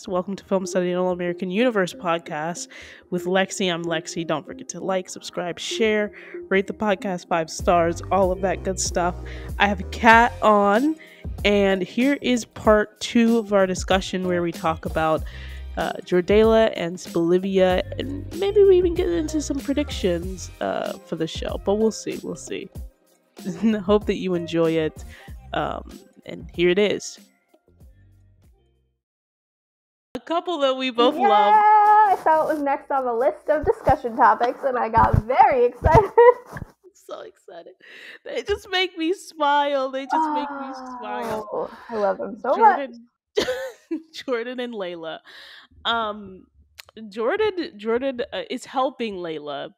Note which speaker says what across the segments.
Speaker 1: Asst. Welcome to Film Study All-American Universe podcast with Lexi. I'm Lexi. Don't forget to like, subscribe, share, rate the podcast 5 stars, all of that good stuff. I have Kat on, and here is part 2 of our discussion where we talk about Jordala and Bolivia, and maybe we even get into some predictions for the show, but we'll see. Hope that you enjoy it, and here it is. A couple that we both love.
Speaker 2: I saw it was next on the list of discussion topics, and I got very excited.
Speaker 1: So excited. They just make me smile. I
Speaker 2: love them so much.
Speaker 1: Jordan and Layla. Jordan is helping Layla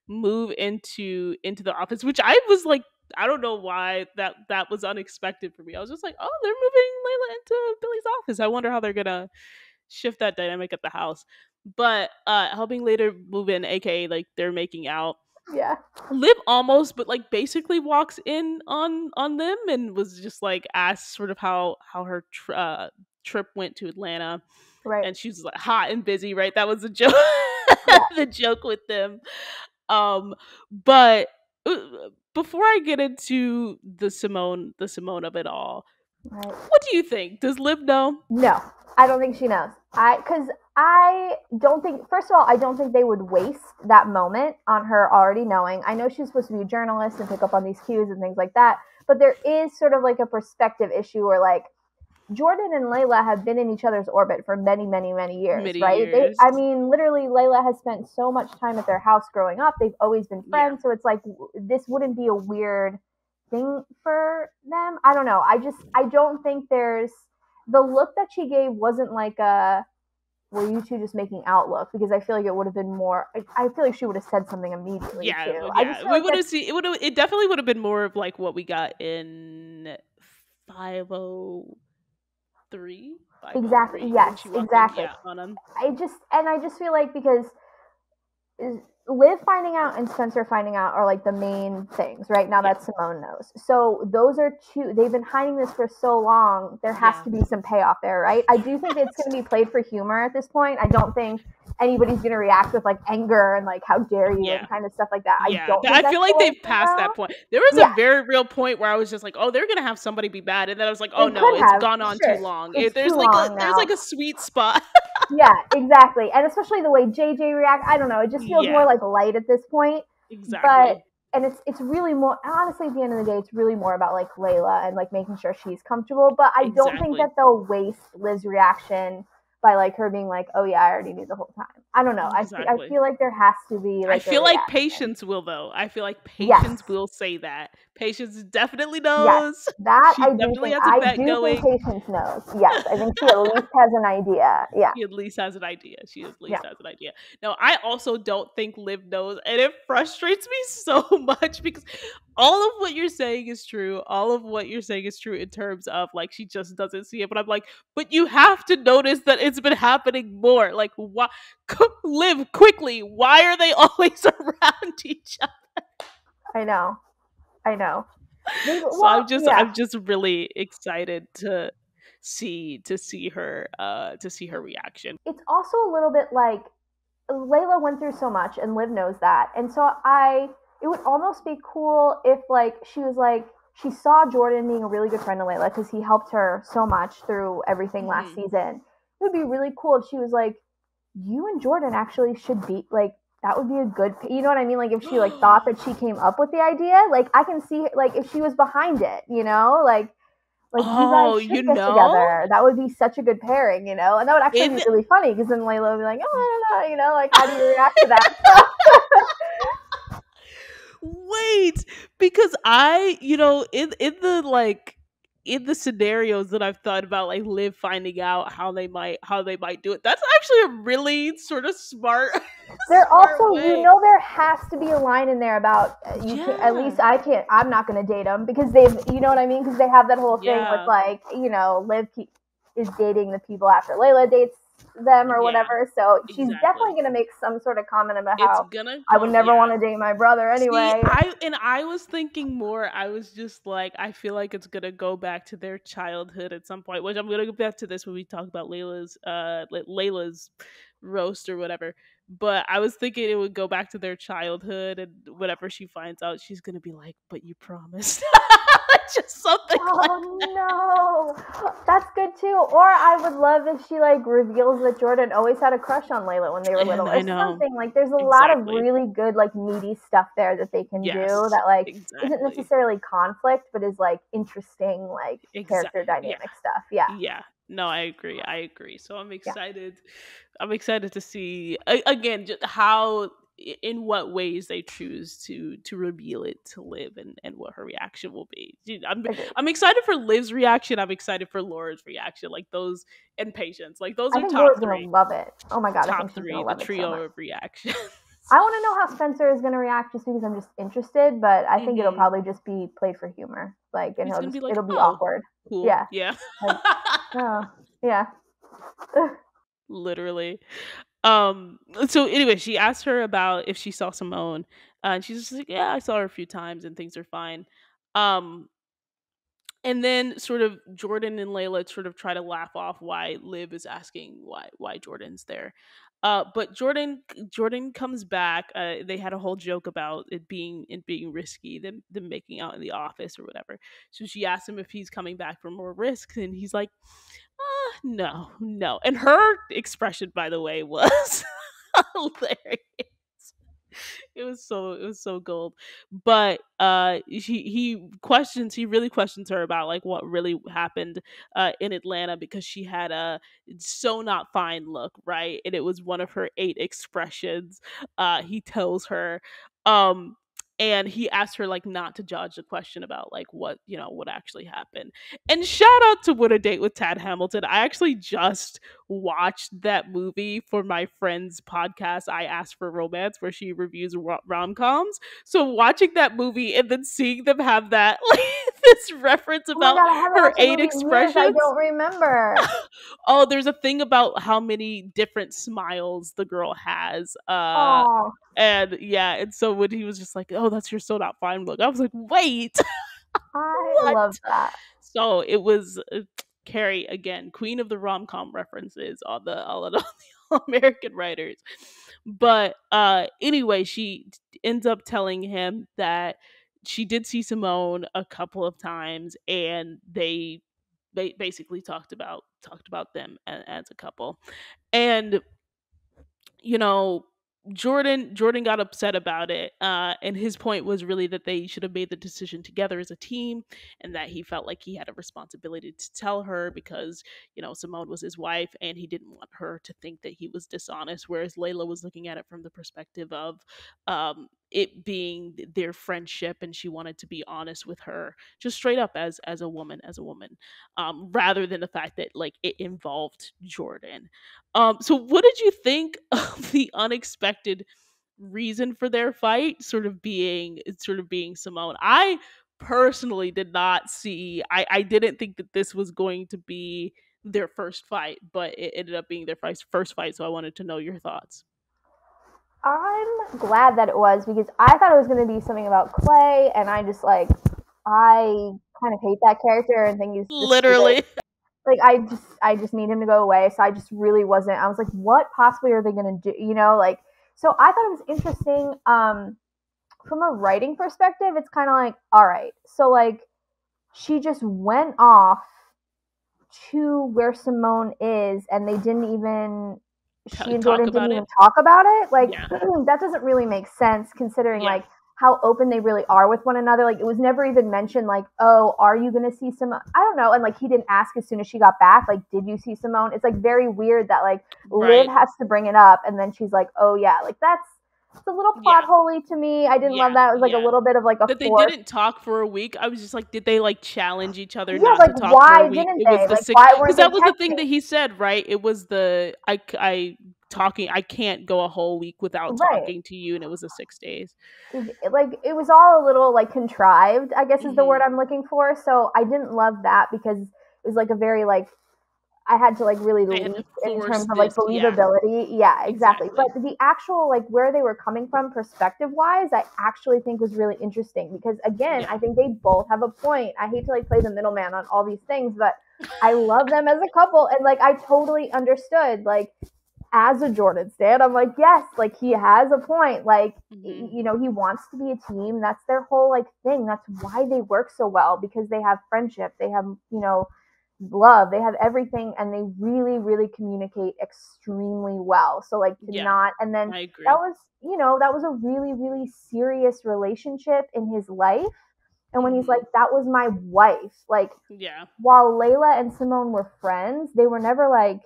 Speaker 1: move into the office, which I was like, I don't know why that was unexpected for me. I was just like, oh, they're moving Layla into Billy's office. I wonder how they're gonna shift that dynamic at the house. But helping later move in, aka like they're making out.
Speaker 2: Yeah.
Speaker 1: Liv almost, but like basically walks in on them and was just like asked sort of how her trip went to Atlanta.
Speaker 2: Right.
Speaker 1: And she's like hot and busy, right? That was the joke. The joke with them. But before I get into the Simone of it all, right, what do you think? Does Liv know?
Speaker 2: No, I don't think she knows. Because I don't think, first of all, I don't think they would waste that moment on her already knowing. I know she's supposed to be a journalist and pick up on these cues and things like that, but there is sort of like a perspective issue where like Jordan and Layla have been in each other's orbit for many, many, many years, right? Literally, Layla has spent so much time at their house growing up. They've always been friends, so it's like this wouldn't be a weird thing for them. I don't know. I don't think there's the look that she gave wasn't like a were you two just making out look, because I feel like it would have been more. I feel like she would have said something immediately. Too.
Speaker 1: We would have seen it. It definitely would have been more of like what we got in 503.
Speaker 2: Exactly. Yes. Exactly. I just feel like because Liv finding out and Spencer finding out are like the main things right now that Simone knows. So those are two. They've been hiding this for so long. There has to be some payoff there, right? I do think it's going to be played for humor at this point. I don't think anybody's going to react with like anger and like how dare you and kind of stuff like that.
Speaker 1: I feel like they've passed that point. There was a very real point where I was just like, oh, they're going to have somebody be bad, and then I was like, oh no, it's gone on too long. There's like a sweet spot.
Speaker 2: Yeah, exactly. And especially the way JJ reacts, I don't know, it just feels more like light at this point.
Speaker 1: Exactly.
Speaker 2: And it's really more, honestly, at the end of the day, it's really more about like Layla and like making sure she's comfortable. But I don't think that they'll waste Liv's reaction by like her being like, oh yeah, I already knew the whole time. I don't know. Exactly. I feel like there has to be like
Speaker 1: I feel like Patience will though. I feel like Patience will say that. Patience definitely knows.
Speaker 2: Yes, that I do think. I do think Patience knows. Yes, I think she at least has an idea. Yeah.
Speaker 1: She at least has an idea. No, I also don't think Liv knows, and it frustrates me so much because all of what you're saying is true. In terms of like she just doesn't see it. But I'm like, but you have to notice that it's been happening more. Like, why? Liv, quickly. Why are they always around each other?
Speaker 2: I know.
Speaker 1: So I'm just really excited to see her reaction.
Speaker 2: It's also a little bit like Layla went through so much and Liv knows that. And so it would almost be cool if like she was like she saw Jordan being a really good friend to Layla because he helped her so much through everything last season. It would be really cool if she was like, you and Jordan actually should be like, that would be a good, you know what I mean? Like if she like thought that she came up with the idea, like I can see like if she was behind it, you know, like you guys should get together. That would be such a good pairing, you know, and that would actually be really funny because then Layla would be like, oh, I don't know, you know, like how do you react to that?
Speaker 1: Wait, because I, you know, in the scenarios that I've thought about, like Liv finding out how they might do it, that's actually a really sort of smart.
Speaker 2: There also, way. You know, there has to be a line in there about at least I'm not going to date him because they've, you know what I mean? Because they have that whole thing with like, you know, Liv is dating the people after Layla dates them or
Speaker 1: Yeah,
Speaker 2: whatever. So she's
Speaker 1: exactly.
Speaker 2: definitely going to make some sort of comment about
Speaker 1: It's
Speaker 2: how
Speaker 1: gonna
Speaker 2: I would
Speaker 1: come,
Speaker 2: never
Speaker 1: yeah.
Speaker 2: want to date my brother
Speaker 1: See,
Speaker 2: anyway.
Speaker 1: I was thinking more. I was just like, I feel like it's gonna go back to their childhood at some point. Which I'm gonna go back to this when we talk about Layla's roast or whatever. But I was thinking it would go back to their childhood, and whenever she finds out, she's gonna be like, "But you promised." Just something like
Speaker 2: Oh no, that's good too. Or I would love if she like reveals that Jordan always had a crush on Layla when they were
Speaker 1: that.
Speaker 2: little,
Speaker 1: And
Speaker 2: or
Speaker 1: I know
Speaker 2: something. Like there's a lot of
Speaker 1: exactly.
Speaker 2: really good like meaty stuff there that they can do
Speaker 1: Yes,
Speaker 2: that like isn't
Speaker 1: exactly.
Speaker 2: necessarily conflict, but is like interesting like character
Speaker 1: Exactly. Yeah.
Speaker 2: dynamic stuff. Yeah,
Speaker 1: Yeah. No, I agree. I agree. So I'm
Speaker 2: yeah,
Speaker 1: excited. I'm excited to see again just how in what ways they choose to reveal it to Liv and what her reaction will be. Dude,
Speaker 2: agreed.
Speaker 1: I'm excited for Liv's reaction. I'm excited for Laura's reaction. Like those and Patience. Like those
Speaker 2: I
Speaker 1: are
Speaker 2: think Laura's
Speaker 1: top
Speaker 2: gonna
Speaker 1: three.
Speaker 2: love it. Oh my god, I think
Speaker 1: Top
Speaker 2: she's gonna
Speaker 1: three. The
Speaker 2: love it so
Speaker 1: trio
Speaker 2: much.
Speaker 1: of reactions.
Speaker 2: I want to know how Spencer is gonna react just because I'm just interested, but I think it'll
Speaker 1: hmm
Speaker 2: probably just be played for humor. Like, and
Speaker 1: He's gonna be like,
Speaker 2: it'll be
Speaker 1: oh,
Speaker 2: awkward.
Speaker 1: cool.
Speaker 2: Yeah.
Speaker 1: Yeah.
Speaker 2: Like, oh, yeah.
Speaker 1: Literally. So anyway, she asked her about if she saw Simone, and she's just like, yeah, I saw her a few times and things are fine. Um and then sort of Jordan and Layla sort of try to laugh off why Liv is asking why Jordan's there. But Jordan comes back. They had a whole joke about it being risky, them making out in the office or whatever. So she asked him if he's coming back for more risks, and he's like, no, no. And her expression, by the way, was hilarious. It was so gold. But he really questions her about like what really happened in Atlanta, because she had a so not fine look, right? And it was one of her 8 expressions. He tells her and he asked her like not to judge the question about like what actually happened. And shout out to What a Date with Tad Hamilton. I actually just watched that movie for my friend's podcast, I Asked for Romance, where she reviews rom-coms. So watching that movie and then seeing them have that like this reference
Speaker 2: Oh my
Speaker 1: about
Speaker 2: god, I haven't
Speaker 1: her
Speaker 2: watched that
Speaker 1: 8
Speaker 2: movie in years. I
Speaker 1: expressions.
Speaker 2: don't remember.
Speaker 1: Oh, there's a thing about how many different smiles the girl has.
Speaker 2: Oh,
Speaker 1: And yeah, and so when he was just like, "Oh, that's your so not fine look," I was like, "Wait,
Speaker 2: I
Speaker 1: what?"
Speaker 2: love that.
Speaker 1: So it was Carrie again, queen of the rom com references, all of the American writers. But anyway, she ends up telling him that she did see Simone a couple of times, and they basically talked about them as a couple. And you know, Jordan got upset about it, and his point was really that they should have made the decision together as a team, and that he felt like he had a responsibility to tell her because Simone was his wife, and he didn't want her to think that he was dishonest. Whereas Layla was looking at it from the perspective of it being their friendship, and she wanted to be honest with her, just straight up as a woman, rather than the fact that like it involved Jordan. So what did you think of the unexpected reason for their fight sort of being Simone? I personally did not see I didn't think that this was going to be their first fight, but it ended up being their first fight, so I wanted to know your thoughts.
Speaker 2: I'm glad that it was because I thought it was going to be something about Clay, and I just like, I kind of hate that character and think he's just stupid.
Speaker 1: Literally.
Speaker 2: Like I just need him to go away. So I just really wasn't. I was like, what possibly are they gonna do? Like so I thought it was interesting. From a writing perspective, it's kind of like, all right, so like she just went off to where Simone is, and they didn't even she and
Speaker 1: Talk
Speaker 2: Jordan didn't
Speaker 1: about
Speaker 2: even
Speaker 1: it.
Speaker 2: talk about it. Like
Speaker 1: Yeah.
Speaker 2: that doesn't really make sense considering
Speaker 1: Yeah.
Speaker 2: like how open they really are with one another. Like it was never even mentioned like, oh, are you gonna see Simone? I don't know. And like he didn't ask as soon as she got back, like, did you see Simone? It's like very weird that like Liv
Speaker 1: Right.
Speaker 2: has to bring it up and then she's like, oh yeah, like that's it's a little plot
Speaker 1: Yeah.
Speaker 2: holey to me. I didn't love
Speaker 1: Yeah.
Speaker 2: that. It was like a
Speaker 1: Yeah.
Speaker 2: little bit of like a
Speaker 1: That they
Speaker 2: force.
Speaker 1: didn't talk for a week. I was just like, did they like challenge each other
Speaker 2: Yeah,
Speaker 1: not
Speaker 2: like
Speaker 1: to talk for a
Speaker 2: why
Speaker 1: week?
Speaker 2: didn't
Speaker 1: It was
Speaker 2: they?
Speaker 1: the
Speaker 2: Like
Speaker 1: six
Speaker 2: why
Speaker 1: because
Speaker 2: weren't they
Speaker 1: that was the thing
Speaker 2: texting?
Speaker 1: that he said, right? It was the I talking. I can't go a whole week without
Speaker 2: Right.
Speaker 1: talking to you, and it was the 6 days.
Speaker 2: Like it was all a little like contrived, I guess is the word
Speaker 1: hmm
Speaker 2: I'm looking for. So I didn't love that because it was like a very like I had to like really
Speaker 1: They had to
Speaker 2: leap in terms
Speaker 1: force
Speaker 2: of like
Speaker 1: this. Yeah,
Speaker 2: believability. Yeah, exactly. But
Speaker 1: exactly.
Speaker 2: the actual like where they were coming from perspective wise, I actually think was really interesting because again,
Speaker 1: Yeah.
Speaker 2: I think they both have a point. I hate to like play the middleman on all these things, but I love them as a couple and like I totally understood like as a Jordan stan, I'm like, yes, like he has a point. Like,
Speaker 1: Hmm.
Speaker 2: you know, he wants to be a team. That's their whole like thing. That's why they work so well because they have friendship. They have, you know, love. They have everything and they really, really communicate extremely well. So like to
Speaker 1: Yeah,
Speaker 2: not and then
Speaker 1: I
Speaker 2: that
Speaker 1: agree.
Speaker 2: was, you know, that was a really, really serious relationship in his life. And when he's like,
Speaker 1: Hmm.
Speaker 2: that was my wife, like
Speaker 1: Yeah.
Speaker 2: while Layla and Simone were friends, they were never like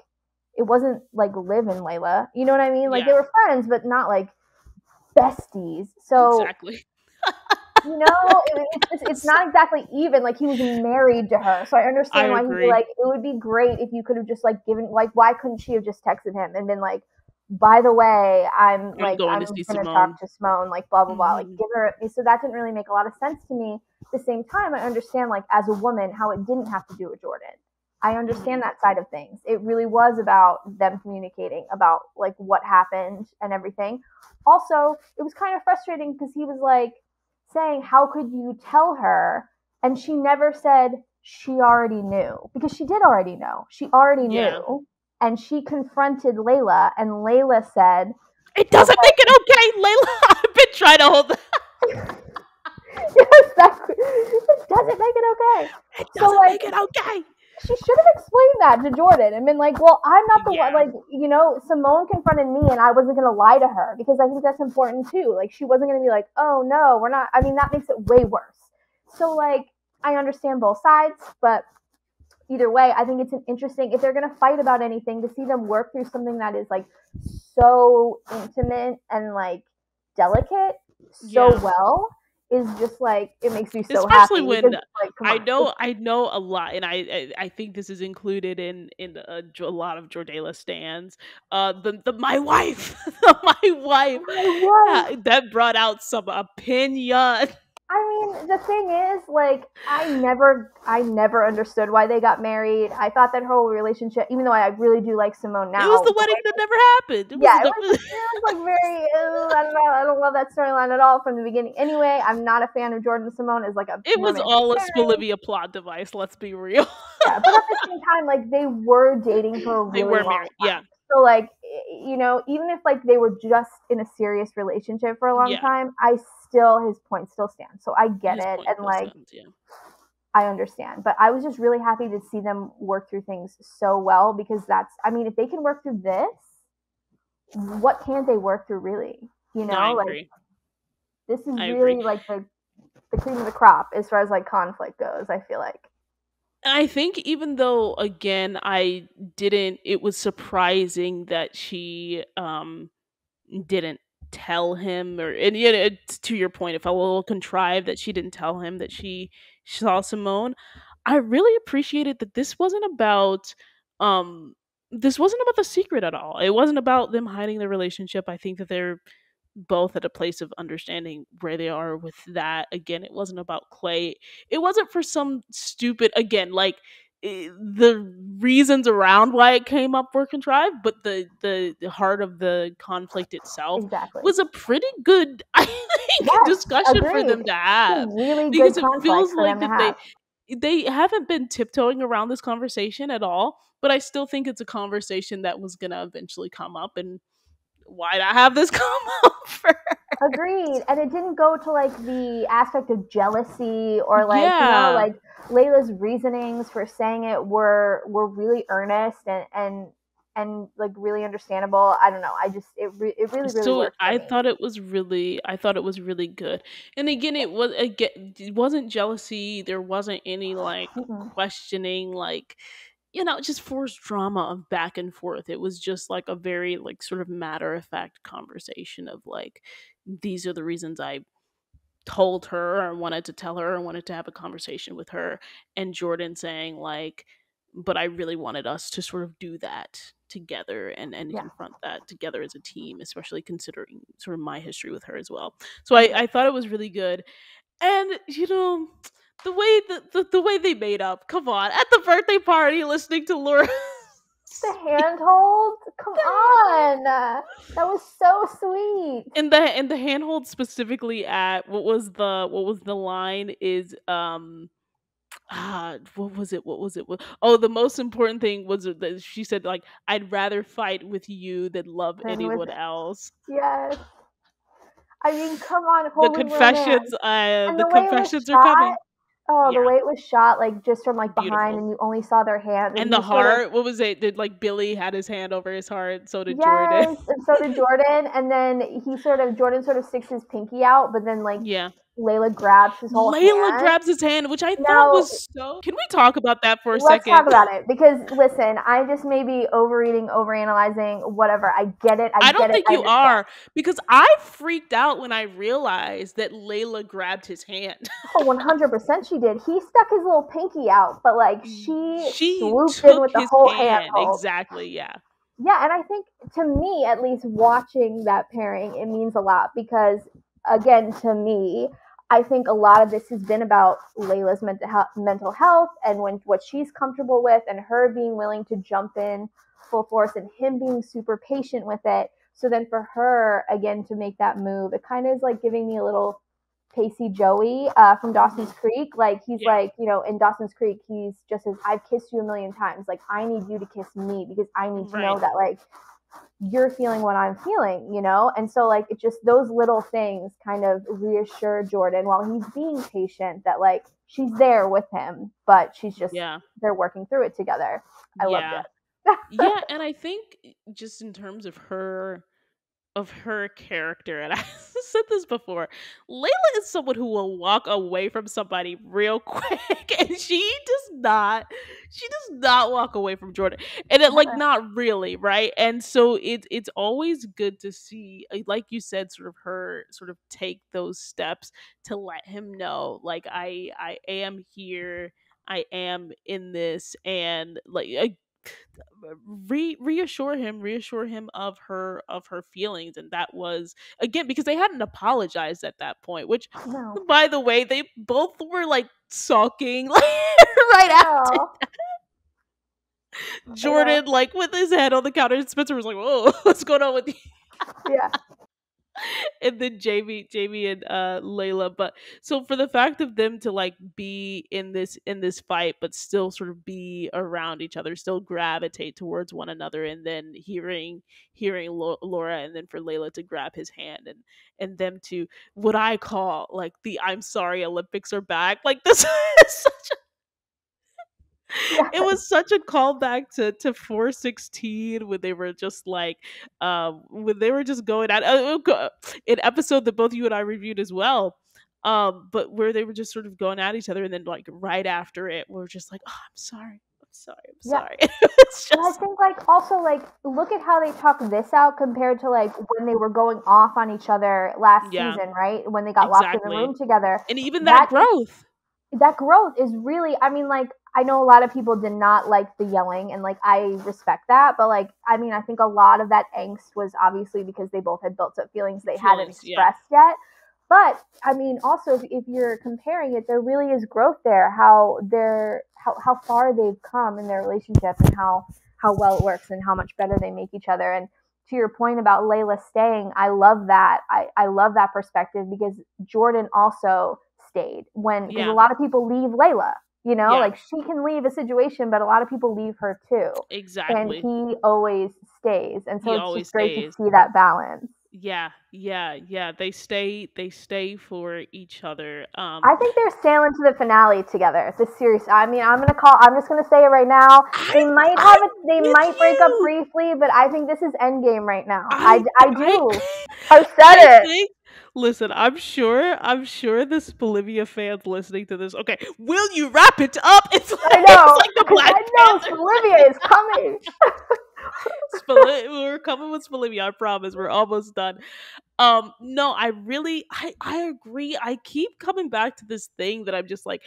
Speaker 2: it wasn't like Liv and Layla. You know what I mean? Like they
Speaker 1: Yeah.
Speaker 2: were friends, but not like besties. So
Speaker 1: Exactly.
Speaker 2: you know, it's
Speaker 1: So,
Speaker 2: not exactly even. Like he was married to her, so I
Speaker 1: I
Speaker 2: understand why he'd be
Speaker 1: agree.
Speaker 2: like, it would be great if you could have just like given like why couldn't she have just texted him and been like, by the way,
Speaker 1: I'm going
Speaker 2: I'm
Speaker 1: to see
Speaker 2: gonna talk
Speaker 1: Simone.
Speaker 2: to Simone, like blah blah blah, like
Speaker 1: Hmm.
Speaker 2: give her. So that didn't really make a lot of sense to me. At the same time, I understand like as a woman how it didn't have to do with Jordan. I
Speaker 1: Hmm.
Speaker 2: understand that side of things. It really was about them communicating about like what happened and everything. Also, it was kind of frustrating because he was like saying, how could you tell her? And she never said she already knew because she did already know. She already
Speaker 1: Yeah.
Speaker 2: knew. And she confronted Layla, and Layla said,
Speaker 1: It doesn't
Speaker 2: okay,
Speaker 1: make it okay, Layla. I've been trying to hold that.
Speaker 2: yes, it doesn't make it okay.
Speaker 1: It
Speaker 2: So,
Speaker 1: doesn't
Speaker 2: like,
Speaker 1: make it okay.
Speaker 2: she should have explained that to Jordan and been like, well, I'm not the one,
Speaker 1: Yeah.
Speaker 2: like, you know, Simone confronted me and I wasn't going to lie to her because I think that's important too. Like, she wasn't going to be like, oh, no, we're not. I mean, that makes it way worse. So, like, I understand both sides, but either way, I think it's an interesting, if they're going to fight about anything, to see them work through something that is like so intimate and like delicate so
Speaker 1: Yeah.
Speaker 2: well is just like, it makes me so
Speaker 1: Especially
Speaker 2: happy because
Speaker 1: when
Speaker 2: it's like, come on. It's,
Speaker 1: I know a lot, and I think this is included in a lot of Jordala stands. The my wife, my wife,
Speaker 2: my wife.
Speaker 1: that brought out some opinion.
Speaker 2: I mean, the thing is, like, I never understood why they got married. I thought that whole relationship, even though I really do like Simone
Speaker 1: It was
Speaker 2: now,
Speaker 1: the
Speaker 2: the
Speaker 1: wedding
Speaker 2: way,
Speaker 1: that never happened. It
Speaker 2: yeah,
Speaker 1: was
Speaker 2: it was like very, I don't know, I don't love that storyline at all from the beginning. Anyway, I'm not a fan of Jordan and Simone as like a
Speaker 1: it was
Speaker 2: romantic
Speaker 1: all a
Speaker 2: pairing.
Speaker 1: Olivia plot device. Let's be real.
Speaker 2: Yeah, but at the same time, like they were dating for a
Speaker 1: They
Speaker 2: really
Speaker 1: were
Speaker 2: long
Speaker 1: married. Yeah,
Speaker 2: time. So like, you know, even if like they were just in a serious relationship for a long
Speaker 1: yeah.
Speaker 2: time, I still his point still stands. So I get
Speaker 1: His
Speaker 2: it,
Speaker 1: point
Speaker 2: and
Speaker 1: still
Speaker 2: like
Speaker 1: stands. Yeah.
Speaker 2: I understand. But I was just really happy to see them work through things so well because that's, I mean, if they can work through this, what can't they work through really? You
Speaker 1: No, I
Speaker 2: know, like
Speaker 1: agree.
Speaker 2: this is
Speaker 1: I agree.
Speaker 2: really like the cream of the crop as far as like conflict goes, I feel like.
Speaker 1: I think even though again I didn't, it was surprising that she didn't tell him, or and yet it's, to your point, it felt a little contrived that she didn't tell him that she saw Simone. I really appreciated that um this wasn't about the secret at all. It wasn't about them hiding their relationship. I think that they're both at a place of understanding where they are with that. Again, it wasn't about Clay. It wasn't for some stupid, again, like the reasons around why it came up were contrived, but the heart of the conflict itself
Speaker 2: Exactly.
Speaker 1: was a pretty good, I think,
Speaker 2: Yes,
Speaker 1: discussion for
Speaker 2: agreed.
Speaker 1: them to
Speaker 2: It's a
Speaker 1: have,
Speaker 2: really good
Speaker 1: because it
Speaker 2: conflict
Speaker 1: feels
Speaker 2: for
Speaker 1: like
Speaker 2: them to
Speaker 1: that
Speaker 2: have.
Speaker 1: they haven't been tiptoeing around this conversation at all, but I still think it's a conversation that was going to eventually come up, and why not have this come up first?
Speaker 2: Agreed. And it didn't go to like the aspect of jealousy or like, you know,
Speaker 1: Yeah.
Speaker 2: like Layla's reasonings for saying it were really earnest and like really understandable. I don't know. I just it really really
Speaker 1: So
Speaker 2: worked for me.
Speaker 1: I thought it was really good. And again, it wasn't jealousy. There wasn't any like
Speaker 2: Mm-mm.
Speaker 1: questioning, like, just forced drama of back and forth. It was just like a very like sort of matter of fact conversation of like, these are the reasons I told her or wanted to tell her or wanted to have a conversation with her, and Jordan saying like, but I really wanted us to sort of do that together and
Speaker 2: Yeah,
Speaker 1: confront that together as a team, especially considering sort of my history with her as well. So
Speaker 2: agreed.
Speaker 1: I thought it was really good. And the way the way they made up, come on, at the birthday party listening to Laura
Speaker 2: The handhold? Come on. That was so sweet.
Speaker 1: And the handhold specifically at what was the line is what was it oh, the most important thing was that she said, like, I'd rather fight with you than love
Speaker 2: Then with
Speaker 1: anyone else.
Speaker 2: yes. I mean, come on, holy romance. And
Speaker 1: The
Speaker 2: the way it was
Speaker 1: confessions are
Speaker 2: shot,
Speaker 1: coming.
Speaker 2: oh, the
Speaker 1: Yeah,
Speaker 2: way it was shot, like just from like behind,
Speaker 1: beautiful.
Speaker 2: and you only saw their hands, and
Speaker 1: And the
Speaker 2: he sort of
Speaker 1: heart, what was it? Did, like, Billy had his hand over his heart, so did Jordan.
Speaker 2: yes, and so did Jordan, and then Jordan sort of sticks his pinky out, but then like
Speaker 1: Yeah.
Speaker 2: Layla grabs his whole
Speaker 1: Layla
Speaker 2: hand.
Speaker 1: grabs his hand, which I thought
Speaker 2: Now
Speaker 1: was so. Can we talk about that for a
Speaker 2: let's talk
Speaker 1: second?
Speaker 2: about it because listen, I just may be overreading, overanalyzing, whatever. I get it.
Speaker 1: I don't think
Speaker 2: I
Speaker 1: you
Speaker 2: understand.
Speaker 1: are, because I freaked out when I realized that Layla grabbed his hand.
Speaker 2: Oh, 100% she did. He stuck his little pinky out, but like she
Speaker 1: She
Speaker 2: swooped in
Speaker 1: took
Speaker 2: with the
Speaker 1: his
Speaker 2: whole
Speaker 1: hand.
Speaker 2: handhold.
Speaker 1: Exactly, yeah.
Speaker 2: Yeah, and I think to me, at least watching that pairing, it means a lot because, again, to me, I think a lot of this has been about Layla's mental health and what she's comfortable with, and her being willing to jump in full force, and him being super patient with it. So then for her, again, to make that move, it kind of is like giving me a little Pacey Joey from Dawson's Creek. Like he's
Speaker 1: Yeah.
Speaker 2: like, in Dawson's Creek, he's just says, I've kissed you a million times. Like I need you to kiss me because I need to know
Speaker 1: Right.
Speaker 2: that like you're feeling what I'm feeling. And so like it just those little things kind of reassure Jordan while he's being patient that like she's there with him, but she's just
Speaker 1: Yeah.
Speaker 2: they're working through it together. I loved
Speaker 1: Yeah.
Speaker 2: it.
Speaker 1: Yeah, and I think just in terms of her character, and I said this before, Layla is someone who will walk away from somebody real quick, and she does not walk away from Jordan, and it, like, not really, right? And so it's always good to see, like you said, sort of her sort of take those steps to let him know, like, I am here, I am in this, and like reassure him of her feelings. And that was, again, because they hadn't apologized at that point, which,
Speaker 2: No.
Speaker 1: by the way, they both were like sulking like right after
Speaker 2: No.
Speaker 1: Jordan, like with his head on the counter, and Spencer was like, whoa, what's going on with you?
Speaker 2: Yeah.
Speaker 1: And then Jamie and Layla. But so for the fact of them to like be in this fight, but still sort of be around each other, still gravitate towards one another, and then hearing Laura, and then for Layla to grab his hand, and them to, what I call like the I'm sorry Olympics are back. Like this is such
Speaker 2: Yeah.
Speaker 1: it was such a callback to 416, when they were just like when they were just going at an episode that both you and I reviewed as well, but where they were just sort of going at each other, and then like right after it we're just like, oh, I'm sorry, I'm sorry, I'm
Speaker 2: Yeah.
Speaker 1: sorry. It's
Speaker 2: And I
Speaker 1: just,
Speaker 2: think like also like look at how they talk this out compared to like when they were going off on each other last
Speaker 1: yeah,
Speaker 2: season, right? When they got locked in the
Speaker 1: exactly.
Speaker 2: room together.
Speaker 1: And even that
Speaker 2: That is
Speaker 1: growth.
Speaker 2: that growth is really, I mean, like I know a lot of people did not like the yelling, and like I respect that, but like I mean I think a lot of that angst was obviously because they both had built up feelings they hadn't
Speaker 1: Feelings, yeah.
Speaker 2: expressed yet. But I mean also if you're comparing it, there really is growth there, how far they've come in their relationship, and how well it works and how much better they make each other. And to your point about Layla staying, I love that. I love that perspective because Jordan also stayed because a
Speaker 1: Yeah,
Speaker 2: lot of people leave Layla,
Speaker 1: yeah,
Speaker 2: like she can leave a situation, but a lot of people leave her too. And
Speaker 1: exactly.
Speaker 2: he always stays. And so
Speaker 1: He
Speaker 2: it's
Speaker 1: always
Speaker 2: just great to
Speaker 1: stays.
Speaker 2: see that balance.
Speaker 1: Yeah, yeah. They stay for each other.
Speaker 2: I think they're sailing to the finale together. This series. I mean, I'm just gonna say it right now. They might have it. They
Speaker 1: With
Speaker 2: might break up
Speaker 1: you.
Speaker 2: briefly, but I think this is Endgame right now.
Speaker 1: I
Speaker 2: I
Speaker 1: I
Speaker 2: do. I
Speaker 1: I
Speaker 2: said it.
Speaker 1: think, listen, I'm sure this Bolivia fans listening to this. Okay, will you wrap it up?
Speaker 2: I
Speaker 1: It's
Speaker 2: know,
Speaker 1: like the
Speaker 2: because
Speaker 1: Black
Speaker 2: I know
Speaker 1: Panther.
Speaker 2: Olivia is coming.
Speaker 1: We're coming with Bolivia, I promise. We're almost done. No, I agree. I keep coming back to this thing that I'm just like,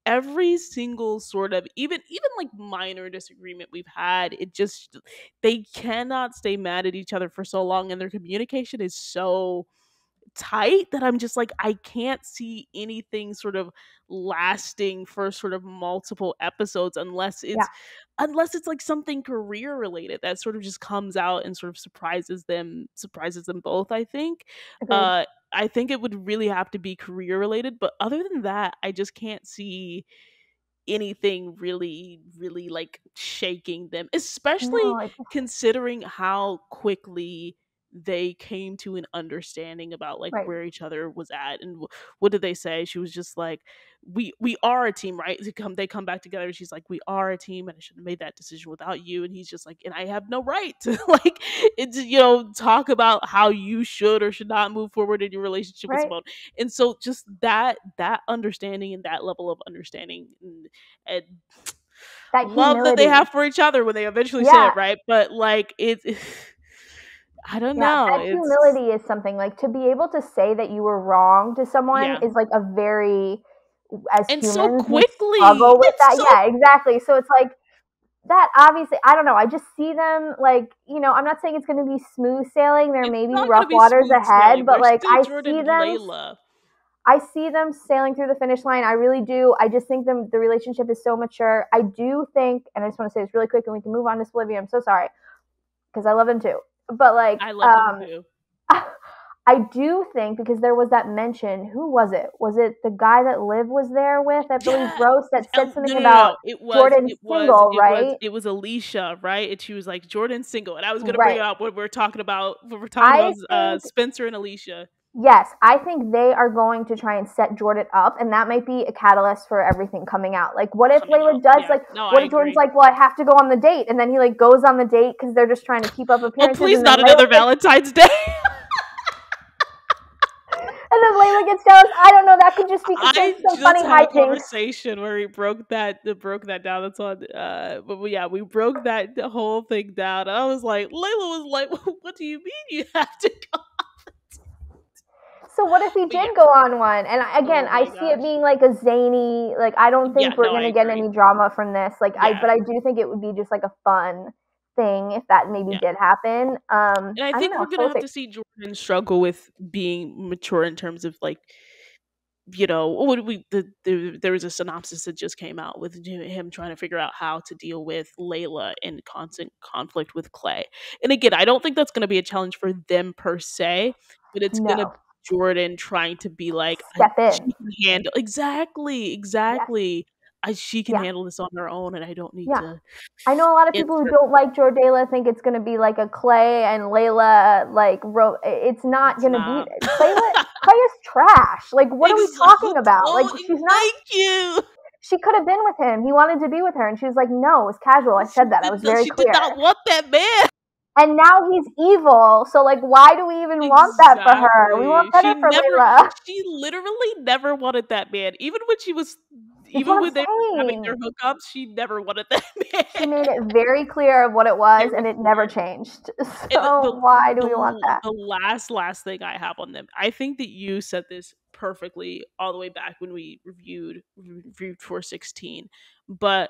Speaker 1: every single sort of, even like minor disagreement we've had, it just, they cannot stay mad at each other for so long, and their communication is so, tight that I'm just like, I can't see anything sort of lasting for sort of multiple episodes
Speaker 2: Yeah,
Speaker 1: unless it's like something career related that sort of just comes out and sort of surprises them both, I think.
Speaker 2: agreed.
Speaker 1: uh I think it would really have to be career related, but other than that, I just can't see anything really like shaking them, especially
Speaker 2: No, it's
Speaker 1: considering how quickly they came to an understanding about like
Speaker 2: right,
Speaker 1: where each other was at. And what did they say? She was just like, we are a team, right? They come back together, and she's like, we are a team, and I should have made that decision without you. And he's just like, and I have no right to like it's, talk about how you should or should not move forward in your relationship with
Speaker 2: right.
Speaker 1: someone. And so just that understanding and that level of understanding, and
Speaker 2: That
Speaker 1: love that they
Speaker 2: humility.
Speaker 1: have for each other when they eventually say
Speaker 2: Yeah,
Speaker 1: it, right? But like it I don't
Speaker 2: yeah.
Speaker 1: know.
Speaker 2: That
Speaker 1: It's
Speaker 2: humility is something like to be able to say that you were wrong to someone
Speaker 1: yeah.
Speaker 2: is like a very, as
Speaker 1: And so
Speaker 2: humans, we
Speaker 1: quickly.
Speaker 2: struggle with
Speaker 1: It's
Speaker 2: that.
Speaker 1: so
Speaker 2: Yeah, exactly. So it's like that obviously, I don't know. I just see them like, I'm not saying it's going to be smooth sailing. There
Speaker 1: it's
Speaker 2: may be
Speaker 1: not gonna
Speaker 2: rough
Speaker 1: be
Speaker 2: waters
Speaker 1: smooth
Speaker 2: ahead,
Speaker 1: sailing.
Speaker 2: but
Speaker 1: There's
Speaker 2: like
Speaker 1: still Jordan and Layla.
Speaker 2: I see them sailing through the finish line. I really do. I just think the relationship is so mature. I do think, and I just want to say this really quick, and we can move on to Olivia. I'm so sorry because I love him too. But like,
Speaker 1: I love him too.
Speaker 2: I do think because there was that mention. Who was it? Was it the guy that Liv was there with at Billy's
Speaker 1: Yeah.
Speaker 2: roast that said
Speaker 1: No,
Speaker 2: something
Speaker 1: no,
Speaker 2: about
Speaker 1: no.
Speaker 2: Jordan single, right?
Speaker 1: It was Alicia, right? And she was like Jordan single, and I was gonna bring
Speaker 2: Right.
Speaker 1: it up when we're talking about
Speaker 2: I think
Speaker 1: Spencer and Alicia.
Speaker 2: yes, I think they are going to try and set Jordan up, and that might be a catalyst for everything coming out. Like, what if
Speaker 1: Coming
Speaker 2: Layla
Speaker 1: out.
Speaker 2: does,
Speaker 1: Yeah.
Speaker 2: like,
Speaker 1: No,
Speaker 2: what
Speaker 1: I
Speaker 2: if Jordan's
Speaker 1: agree.
Speaker 2: like, well, I have to go on the date, and then he, like, goes on the date because they're just trying to keep up
Speaker 1: Oh,
Speaker 2: appearances,
Speaker 1: please, not another Valentine's Day.
Speaker 2: and then Layla gets jealous. I don't know, that could just be because there's
Speaker 1: I
Speaker 2: some
Speaker 1: just
Speaker 2: funny
Speaker 1: had a
Speaker 2: hijinks.
Speaker 1: conversation where we broke that down. That's on yeah, we broke that the whole thing down. And I was like, Layla was like, what do you mean you have to go?
Speaker 2: So what if he
Speaker 1: But yeah,
Speaker 2: did go on one? And again,
Speaker 1: oh
Speaker 2: I
Speaker 1: my
Speaker 2: see it
Speaker 1: gosh.
Speaker 2: being like a zany, like I don't
Speaker 1: Yeah,
Speaker 2: think we're
Speaker 1: no, I
Speaker 2: gonna get
Speaker 1: agree.
Speaker 2: any drama from this.
Speaker 1: Yeah,
Speaker 2: But I do think it would be just like a fun thing if that maybe
Speaker 1: yeah.
Speaker 2: did happen.
Speaker 1: And I
Speaker 2: I don't
Speaker 1: think
Speaker 2: know.
Speaker 1: we're gonna
Speaker 2: So we'll
Speaker 1: have
Speaker 2: see.
Speaker 1: to see Jordan struggle with being mature in terms of like, what there was a synopsis that just came out with him trying to figure out how to deal with Layla in constant conflict with Clay. And again, I don't think that's going to be a challenge for them per se, but it's going to
Speaker 2: No,
Speaker 1: be Jordan trying to be like,
Speaker 2: step in.
Speaker 1: she can handle
Speaker 2: Yes.
Speaker 1: exactly. She can
Speaker 2: Yeah.
Speaker 1: handle this on her own, and I don't need
Speaker 2: Yeah.
Speaker 1: to
Speaker 2: I know a lot of people who
Speaker 1: insert.
Speaker 2: don't like Jordala think it's going to be like a Clay and Layla it's not
Speaker 1: It's
Speaker 2: going to be
Speaker 1: not.
Speaker 2: Clay is trash. Like what are we talking about? Like
Speaker 1: Oh,
Speaker 2: she's not
Speaker 1: thank you.
Speaker 2: she could have been with him. He wanted to be with her and she was like, "No, it was casual. I said that. I was very
Speaker 1: She did
Speaker 2: clear."
Speaker 1: not want that man.
Speaker 2: And now he's evil. So like why do we even want that for her? We want
Speaker 1: Exactly.
Speaker 2: better for Layla.
Speaker 1: She literally never wanted that man.
Speaker 2: It's what
Speaker 1: Even
Speaker 2: I'm
Speaker 1: when they were having their
Speaker 2: saying.
Speaker 1: hookups, she never wanted that man.
Speaker 2: She made it very clear of what it was and
Speaker 1: Very
Speaker 2: it never
Speaker 1: clear.
Speaker 2: changed.
Speaker 1: And
Speaker 2: So why do we want that?
Speaker 1: the last thing I have on them, I think that you said this perfectly all the way back when we reviewed 416, but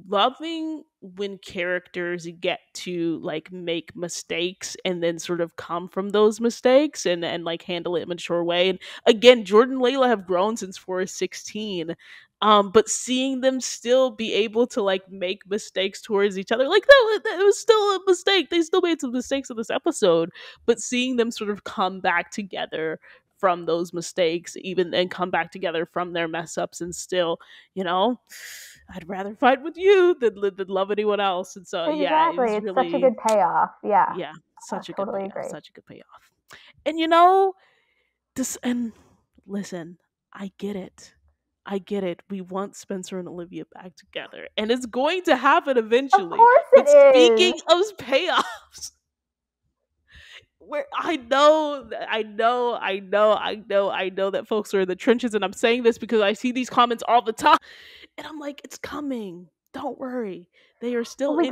Speaker 1: loving when characters get to like make mistakes and then sort of come from those mistakes and like handle it in a mature way. And again, Jordan and Layla have grown since 416. But seeing them still be able to like make mistakes towards each other, like that was still a mistake. They still made some mistakes in this episode, but seeing them sort of come back together from those mistakes, even and come back together from their mess ups, and still, you know, I'd rather fight with you than love anyone else. And so, yeah, it
Speaker 2: Exactly.
Speaker 1: was
Speaker 2: It's such a
Speaker 1: really,
Speaker 2: good payoff. Yeah.
Speaker 1: yeah,
Speaker 2: I
Speaker 1: such a good
Speaker 2: totally
Speaker 1: payoff,
Speaker 2: agree.
Speaker 1: such a good payoff. And this, and listen, I get it. I get it. We want Spencer and Olivia back together, and it's going to happen
Speaker 2: Of
Speaker 1: eventually.
Speaker 2: course
Speaker 1: But
Speaker 2: it is.
Speaker 1: speaking of payoffs, where I know that folks are in the trenches, and I'm saying this because I see these comments all the time. And I'm like, it's coming. Don't worry. They are
Speaker 2: Well,
Speaker 1: still in game.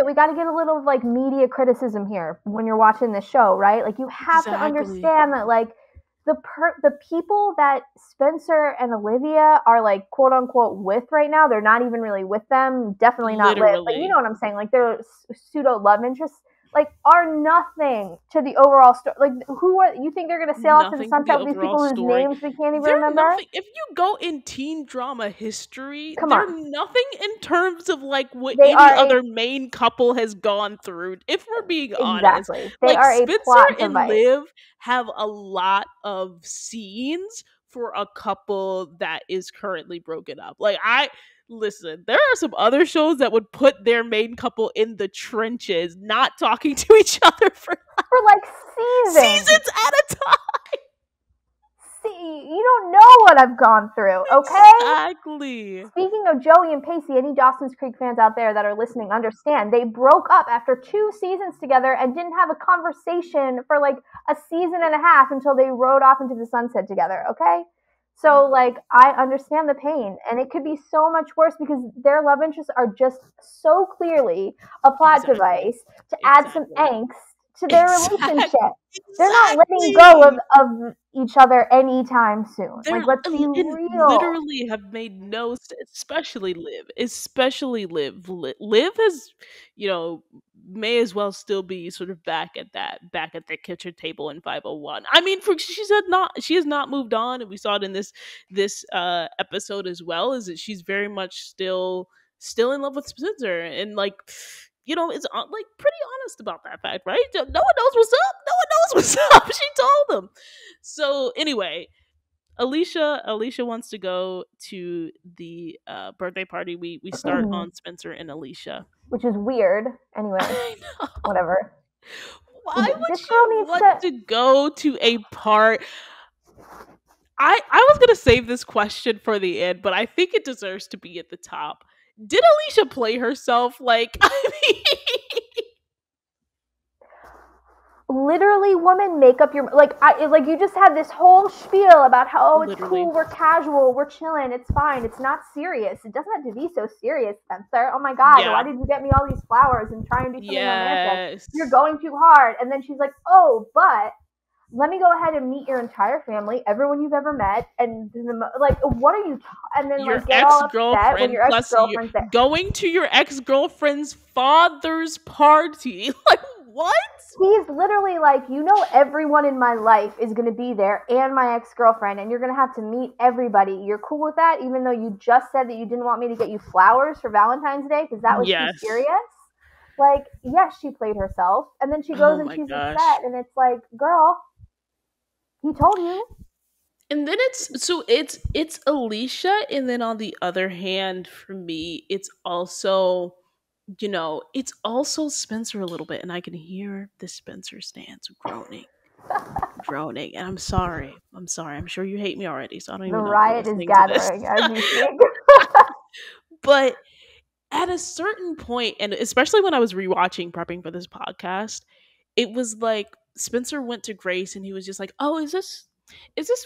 Speaker 2: we got to get a little like media criticism here when you're watching this show, right? Like you have to
Speaker 1: Exactly.
Speaker 2: understand that like the people that Spencer and Olivia are like quote unquote with right now, they're not even really with them. Definitely not Liv, but you know
Speaker 1: Literally.
Speaker 2: what I'm saying? Like they're pseudo love interests. like are nothing to the overall story. Like, who are you think they're gonna sail off to the
Speaker 1: Nothing to the
Speaker 2: sunset with these
Speaker 1: overall
Speaker 2: people whose
Speaker 1: story.
Speaker 2: names we can't even
Speaker 1: They're
Speaker 2: remember?
Speaker 1: nothing. If you go in teen drama history,
Speaker 2: Come
Speaker 1: they're
Speaker 2: on.
Speaker 1: nothing in terms of like what
Speaker 2: They
Speaker 1: any
Speaker 2: are
Speaker 1: other main couple has gone through. If we're being honest,
Speaker 2: exactly. They
Speaker 1: like
Speaker 2: are a
Speaker 1: Spencer
Speaker 2: plot
Speaker 1: and
Speaker 2: device.
Speaker 1: Liv have a lot of scenes for a couple that is currently broken up. Like listen, there are some other shows that would put their main couple in the trenches, not talking to each other for
Speaker 2: like seasons
Speaker 1: at a time.
Speaker 2: See, you don't know what I've gone through, okay?
Speaker 1: Exactly.
Speaker 2: Speaking of Joey and Pacey, any Dawson's Creek fans out there that are listening understand they broke up after 2 seasons together and didn't have a conversation for like a season and a half until they rode off into the sunset together, okay? So, like, I understand the pain, and it could be so much worse because their love interests are just so clearly a plot device to add some angst to their relationship. They're not letting go of each other anytime soon.
Speaker 1: They're,
Speaker 2: like, let's be real.
Speaker 1: Literally have made no, especially Liv. Liv has, may as well still be sort of back at the kitchen table in 501. I mean, she has not moved on, and we saw it in this episode as well. Is that she's very much still in love with Spencer, and like, is like pretty honest about that fact, right? No one knows what's up. No one knows what's up. She told them. So anyway, Alicia wants to go to the birthday party. We start on Spencer and Alicia,
Speaker 2: which is weird. Anyway, whatever.
Speaker 1: Why would she want to go to a part? I was gonna save this question for the end, but I think it deserves to be at the top. Did Alicia play herself? Like, I mean,
Speaker 2: literally, woman, make up your like. You just had this whole spiel about how it's cool, we're casual, we're chilling, it's fine, it's not serious. It doesn't have to be so serious, Spencer. Oh my god, why did you get me all these flowers and try and do something romantic? You're going too hard. And then she's like, oh, but let me go ahead and meet your entire family, everyone you've ever met, and like, what are you? And then
Speaker 1: your
Speaker 2: like get all upset when your ex-girlfriend's there.
Speaker 1: Going to your ex-girlfriend's father's party, like what?
Speaker 2: He's literally like, everyone in my life is going to be there and my ex-girlfriend, and you're going to have to meet everybody. You're cool with that, even though you just said that you didn't want me to get you flowers for Valentine's Day because that was too serious? Like, yes, she played herself. And then she goes and she's upset, and it's like, girl, he told you.
Speaker 1: And then it's Alicia, and then on the other hand, for me, it's also it's also Spencer a little bit, and I can hear the Spencer stance groaning, and I'm sorry. I'm sure you hate me already, so I don't even know. The riot is gathering as we speak. But at a certain point, and especially when I was rewatching, prepping for this podcast, it was like Spencer went to Grace, and he was just like, "Oh, is this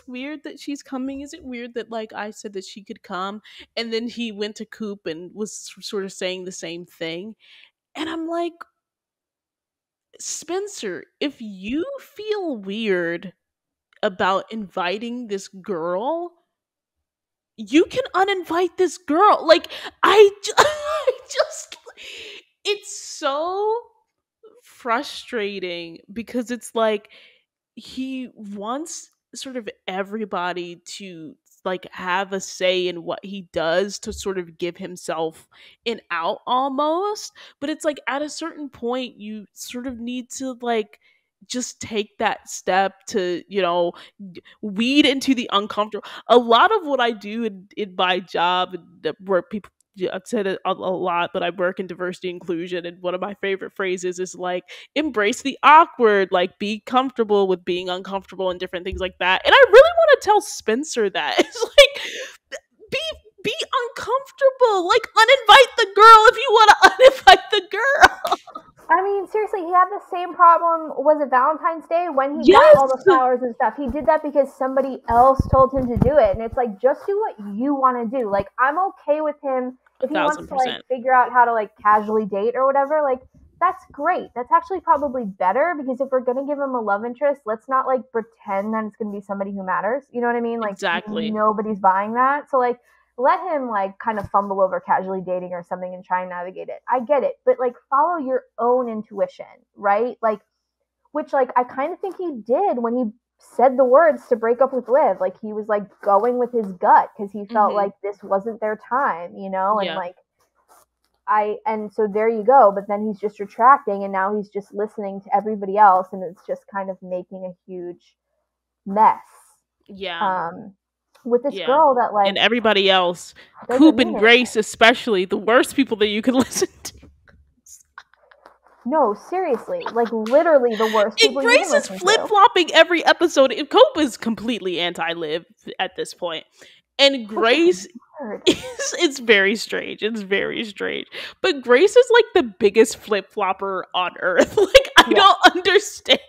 Speaker 1: weird that she's coming? Is it weird that like I said that she could come?" And then he went to Coop and was sort of saying the same thing. And I'm like, Spencer, if you feel weird about inviting this girl, you can uninvite this girl. Like, I just it's so frustrating because it's like he wants sort of everybody to like have a say in what he does to sort of give himself an out almost, but it's like at a certain point you sort of need to like just take that step to weed into the uncomfortable. A lot of what I do in my job, where people, I've said it a lot, but I work in diversity inclusion, and one of my favorite phrases is like, embrace the awkward, like be comfortable with being uncomfortable and different things like that. And I really want to tell Spencer that. It's like, be uncomfortable. Like, uninvite the girl if you want to uninvite the girl.
Speaker 2: I mean, seriously, he had the same problem, was it Valentine's Day, when he got all the flowers and stuff. He did that because somebody else told him to do it. And it's like, just do what you want to do. Like, I'm okay with him if he wants to like figure out how to like casually date or whatever. Like, that's great. That's actually probably better, because if we're going to give him a love interest, let's not like pretend that it's going to be somebody who matters. You know what I mean? Like,
Speaker 1: exactly.
Speaker 2: Nobody's buying that. So like, let him like kind of fumble over casually dating or something and try and navigate it. I get it, but like follow your own intuition, right? Like, which like I kind of think he did when he said the words to break up with Liv. Like he was like going with his gut because he felt like this wasn't their time, you know, and like and so there you go. But then he's just retracting, and now he's just listening to everybody else, and it's just kind of making a huge mess.
Speaker 1: Yeah.
Speaker 2: With this girl that like,
Speaker 1: and everybody else, Coop and Grace especially, the worst people that you can listen to.
Speaker 2: No, seriously, like literally the worst people.
Speaker 1: And Grace is flip-flopping every episode. Coop is completely anti-Liv at this point. And Grace it's very strange. It's very strange. But Grace is like the biggest flip-flopper on earth. Like, I don't understand.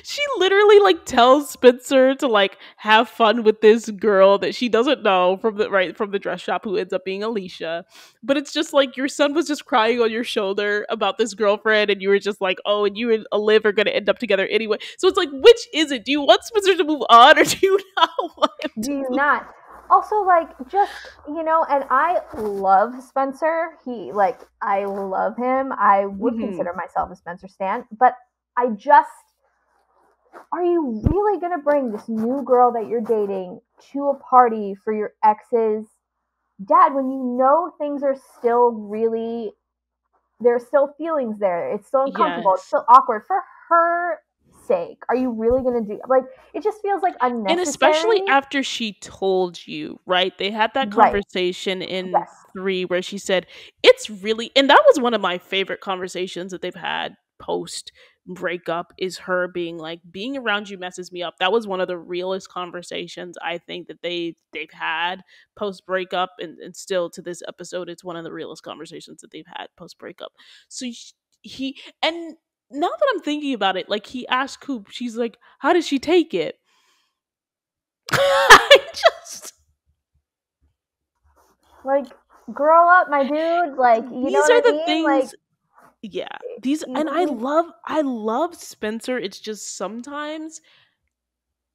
Speaker 1: She literally like tells Spencer to like have fun with this girl that she doesn't know from the dress shop, who ends up being Alicia. But it's just like, your son was just crying on your shoulder about this girlfriend, and you were just like, oh, and you and Liv are gonna end up together anyway. So it's like, which is it? Do you want Spencer to move on, or do you not want him to? Do you
Speaker 2: not? Also, like, just, you know, and I love Spencer. I love him. I would consider myself a Spencer stan, but are you really going to bring this new girl that you're dating to a party for your ex's dad when you know things are still really, there's still feelings there. It's still uncomfortable. It's still awkward for her sake. Are you really going to do, like, it just feels like unnecessary.
Speaker 1: And especially after she told you, right? They had that conversation in 3 where she said, it's really, and that was one of my favorite conversations that they've had post breakup, is her being like, being around you messes me up. That was one of the realest conversations I think that they've had post breakup, and still to this episode, it's one of the realest conversations that they've had post breakup. So he, and now that I'm thinking about it, like, he asked Coop, she's like, how did she take it? I just
Speaker 2: like, grow up, my dude. Like, you know what I mean?
Speaker 1: Things,
Speaker 2: like,
Speaker 1: yeah, these, and I love Spencer. It's just sometimes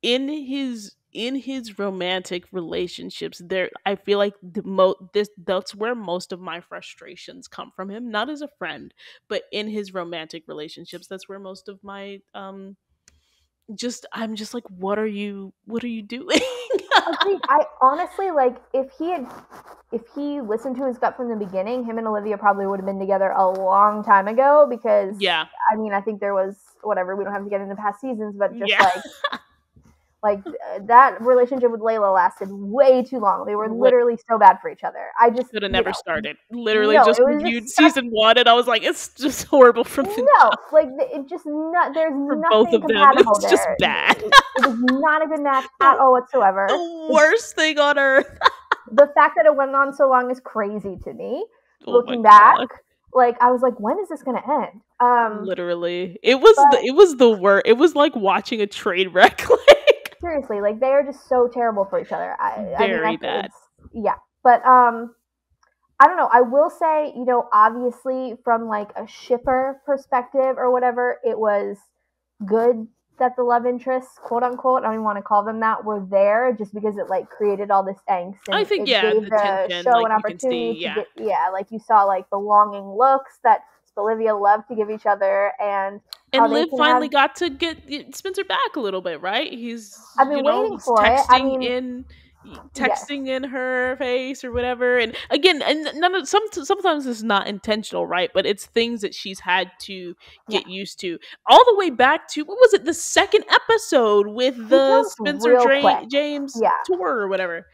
Speaker 1: in his romantic relationships, there, I feel like that's where most of my frustrations come from him. Not as a friend, but in his romantic relationships, that's where most of my I'm just like, what are you doing?
Speaker 2: Agreed. I honestly, like, if he listened to his gut from the beginning, him and Olivia probably would have been together a long time ago, because I mean, I think there was, whatever, we don't have to get into past seasons, but just like that relationship with Layla lasted way too long. They were literally so bad for each other. I just
Speaker 1: could have never started. Literally, just reviewed season 1, and I was like, it's just horrible from the jump.
Speaker 2: Like, it just not. There's
Speaker 1: for
Speaker 2: nothing
Speaker 1: both of them.
Speaker 2: compatible
Speaker 1: It's just bad.
Speaker 2: It was not a good match at all whatsoever.
Speaker 1: The worst thing on earth.
Speaker 2: The fact that it went on so long is crazy to me. Looking back, like, I was like, when is this gonna end?
Speaker 1: Literally, it was the worst. It was like watching a train wreck.
Speaker 2: Seriously, like, they are just so terrible for each other.
Speaker 1: Very bad.
Speaker 2: Yeah, but I don't know. I will say, you know, obviously from like a shipper perspective or whatever, it was good that the love interests, quote unquote, I don't even want to call them that, were there, just because it like created all this angst. And
Speaker 1: I think,
Speaker 2: it gave the show an opportunity to get, like, you saw like the longing looks that Olivia loved to give each other, and
Speaker 1: Liv finally got to get Spencer back a little bit, right?
Speaker 2: I've been waiting for it. I mean,
Speaker 1: texting in her face or whatever, and again, and sometimes it's not intentional, right? But it's things that she's had to get used to, all the way back to, what was it, the second episode with the Spencer James tour or whatever.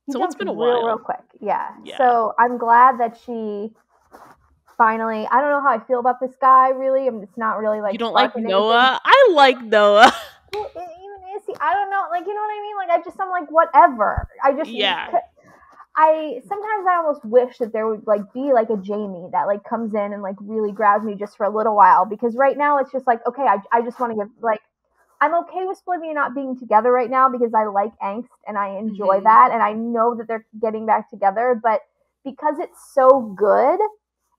Speaker 1: So it's been a while,
Speaker 2: real quick. So I'm glad that she finally, I don't know how I feel about this guy, really. I mean, it's not really like,
Speaker 1: you don't like Noah? I like Noah.
Speaker 2: I don't know, like, you know what I mean? Like, I'm like, whatever. Sometimes I almost wish that there would like be like a Jamie that like comes in and like really grabs me just for a little while, because right now it's just like, okay, I just want to give, like, I'm okay with Olivia not being together right now because I like angst and I enjoy that, and I know that they're getting back together, but because it's so good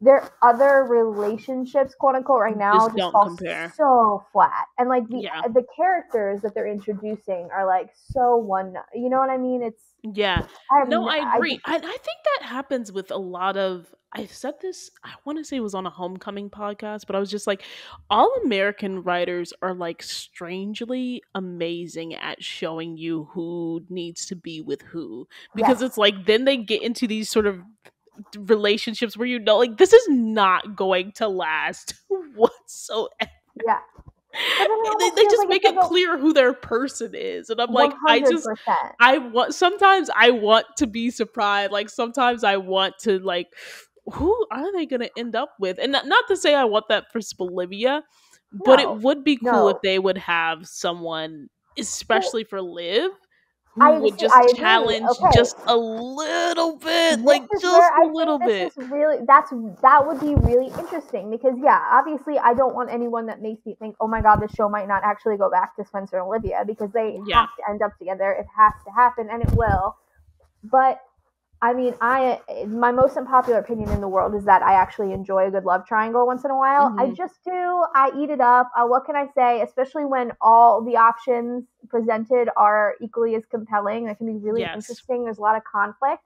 Speaker 2: their other relationships, quote unquote, right now
Speaker 1: Just
Speaker 2: just
Speaker 1: don't
Speaker 2: fall
Speaker 1: compare.
Speaker 2: so flat. And like
Speaker 1: Yeah.
Speaker 2: the characters that they're introducing are like so one. You know what I mean? It's
Speaker 1: Yeah. No, I
Speaker 2: I
Speaker 1: agree.
Speaker 2: just
Speaker 1: I think that happens with a lot of, I've said this, I want to say it was on a homecoming podcast, but I was just like, all American writers are like strangely amazing at showing you who needs to be with who. Because
Speaker 2: yes,
Speaker 1: it's like, then they get into these sort of relationships where you know, like, this is not going to last whatsoever.
Speaker 2: yeah. But then it almost
Speaker 1: They
Speaker 2: feels
Speaker 1: just
Speaker 2: like it's
Speaker 1: make
Speaker 2: like
Speaker 1: it
Speaker 2: a
Speaker 1: clear who their person is, and I'm like,
Speaker 2: 100%.
Speaker 1: I want, sometimes I want to be surprised, like sometimes I want to, like, who are they gonna end up with? And not to say I want that for Bolivia, but it
Speaker 2: No,
Speaker 1: would be cool if
Speaker 2: no.
Speaker 1: they would have someone,
Speaker 2: Well,
Speaker 1: especially for Liv, who would just
Speaker 2: I agree.
Speaker 1: challenge
Speaker 2: Okay,
Speaker 1: just a little bit,
Speaker 2: this
Speaker 1: like
Speaker 2: is where
Speaker 1: just a
Speaker 2: I think
Speaker 1: little
Speaker 2: this
Speaker 1: bit.
Speaker 2: is really that would be really interesting because yeah, obviously I don't want anyone that makes me think, oh my god, this show might not actually go back to Spencer and Olivia because they
Speaker 1: Yeah.
Speaker 2: have to end up together. It has to happen, and it will. But I mean, my most unpopular opinion in the world is that I actually enjoy a good love triangle once in a while. I
Speaker 1: Hmm.
Speaker 2: just do. I eat it up. What can I say? Especially when all the options presented are equally as compelling. It can be really
Speaker 1: Yes.
Speaker 2: interesting. There's a lot of conflict.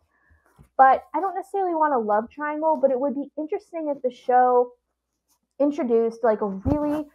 Speaker 2: But I don't necessarily want a love triangle, but it would be interesting if the show introduced like a really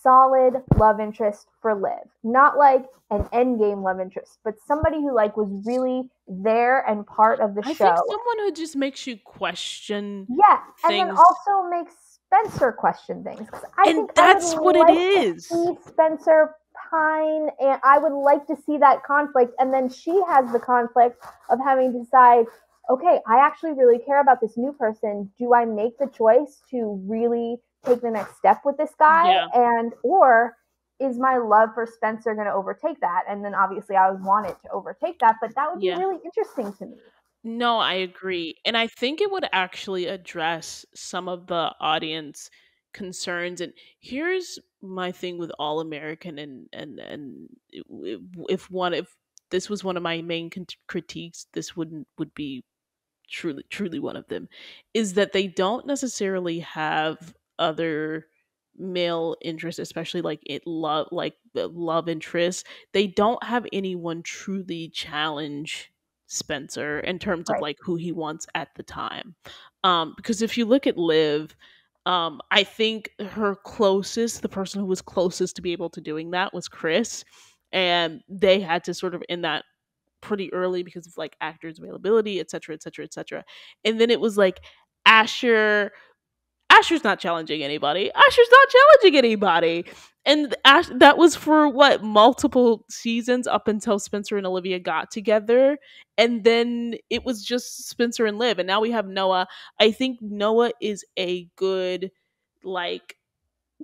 Speaker 2: solid love interest for Liv. Not like an endgame love interest, but somebody who like was really there and part of the
Speaker 1: I think
Speaker 2: show.
Speaker 1: someone who just makes you question
Speaker 2: Yeah, and then
Speaker 1: things,
Speaker 2: also makes Spencer question things because I
Speaker 1: and
Speaker 2: think I would
Speaker 1: that's what it
Speaker 2: like to
Speaker 1: is.
Speaker 2: see Spencer pine, and I would like to see that conflict. And then she has the conflict of having to decide, okay, I actually really care about this new person. Do I make the choice to really take the next step with this guy,
Speaker 1: Yeah.
Speaker 2: and or is my love for Spencer going to overtake that? And then obviously I would want it to overtake that, but that would be
Speaker 1: Yeah.
Speaker 2: really interesting to me.
Speaker 1: No, I agree. And I think it would actually address some of the audience concerns. And here's my thing with All American, and if this was one of my main critiques, this would be truly one of them, is that they don't necessarily have other male interests, especially like it love, like the love interests. They don't have anyone truly challenge Spencer in terms of
Speaker 2: Right.
Speaker 1: like who he wants at the time. Because if you look at Liv, I think her closest, the person who was closest to be able to doing that was Chris, and they had to sort of end that pretty early because of like actors availability, etc., etc., etc. And then it was like Asher. Asher's not challenging anybody. Asher's not challenging anybody. And that was for what, multiple seasons up until Spencer and Olivia got together. And then it was just Spencer and Liv. And now we have Noah. I think Noah is a good, like,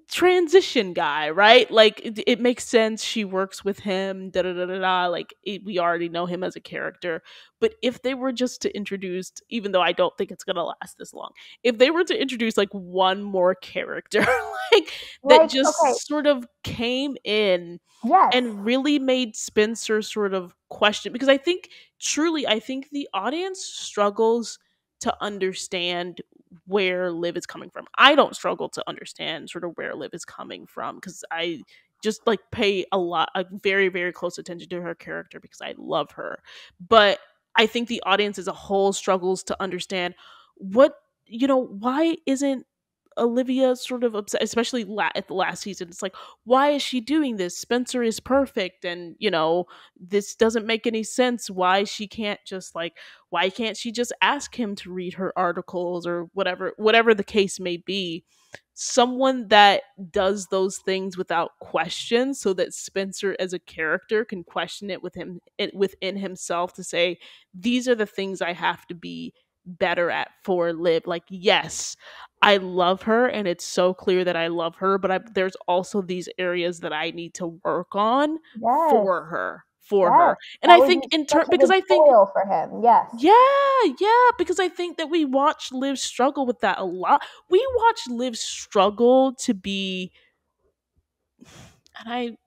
Speaker 1: transition guy, right? Like it makes sense. She works with him, da da da da da. Like we already know him as a character. But if they were just to introduce, even though I don't think it's gonna last this long, if they were to introduce like one more character, like that
Speaker 2: Like, okay,
Speaker 1: just sort of came in
Speaker 2: yes,
Speaker 1: and really made Spencer sort of question, because I think truly, I think the audience struggles to understand where Liv is coming from. I don't struggle to understand sort of where Liv is coming from because I just like pay a very very close attention to her character because I love her. But I think the audience as a whole struggles to understand what, why isn't Olivia sort of upset, especially at the last season. It's like, why is she doing this? Spencer is perfect, and this doesn't make any sense. Why can't she just ask him to read her articles or whatever the case may be? Someone that does those things without question, so that Spencer as a character can question within himself to say, these are the things I have to be better at for Liv. Like, yes, I love her and it's so clear that I love her, but there's also these areas that I need to work on
Speaker 2: yes,
Speaker 1: for her.
Speaker 2: yes.
Speaker 1: And
Speaker 2: That
Speaker 1: I
Speaker 2: would
Speaker 1: think
Speaker 2: be
Speaker 1: in turn,
Speaker 2: such a
Speaker 1: because
Speaker 2: good
Speaker 1: I think,
Speaker 2: foil for him. Yes.
Speaker 1: yeah, because I think that we watch Liv struggle with that a lot. We watch Liv struggle to be, and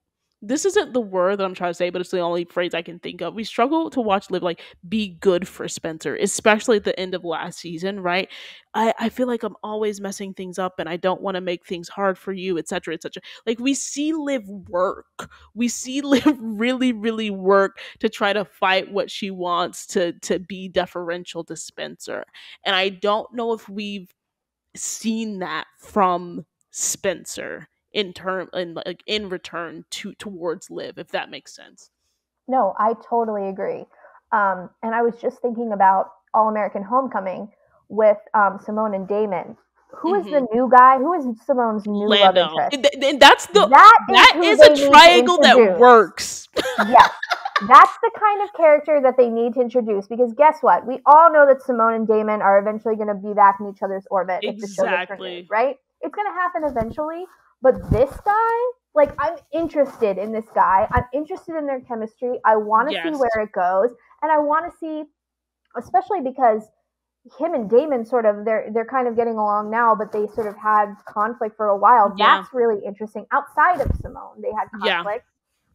Speaker 1: this isn't the word that I'm trying to say, but it's the only phrase I can think of. We struggle to watch Liv like be good for Spencer, especially at the end of last season, right? I feel like I'm always messing things up and I don't want to make things hard for you, etc. etc. Like we see Liv work. We see Liv really, really work to try to fight what she wants to be deferential to Spencer. And I don't know if we've seen that from Spencer in return towards Liv, if that makes sense.
Speaker 2: No, I totally agree. And I was just thinking about All American Homecoming with Simone and Damon. Who is
Speaker 1: Hmm.
Speaker 2: the new guy? Who is Simone's new love
Speaker 1: Lando,
Speaker 2: interest?
Speaker 1: and that's the
Speaker 2: That is
Speaker 1: that
Speaker 2: who
Speaker 1: is a
Speaker 2: they need to
Speaker 1: triangle that
Speaker 2: introduce.
Speaker 1: works.
Speaker 2: Yes. That's the kind of character that they need to introduce because guess what? We all know that Simone and Damon are eventually going to be back in each other's orbit if the show gets renewed,
Speaker 1: Exactly.
Speaker 2: right? It's going to happen eventually. But this guy, like, I'm interested in this guy. I'm interested in their chemistry. I want to see
Speaker 1: Yes.
Speaker 2: where it goes. And I want to see, especially because him and Damon sort of they're kind of getting along now, but they sort of had conflict for a while.
Speaker 1: Yeah.
Speaker 2: That's really interesting. Outside of Simone, they had
Speaker 1: Yeah.
Speaker 2: conflict.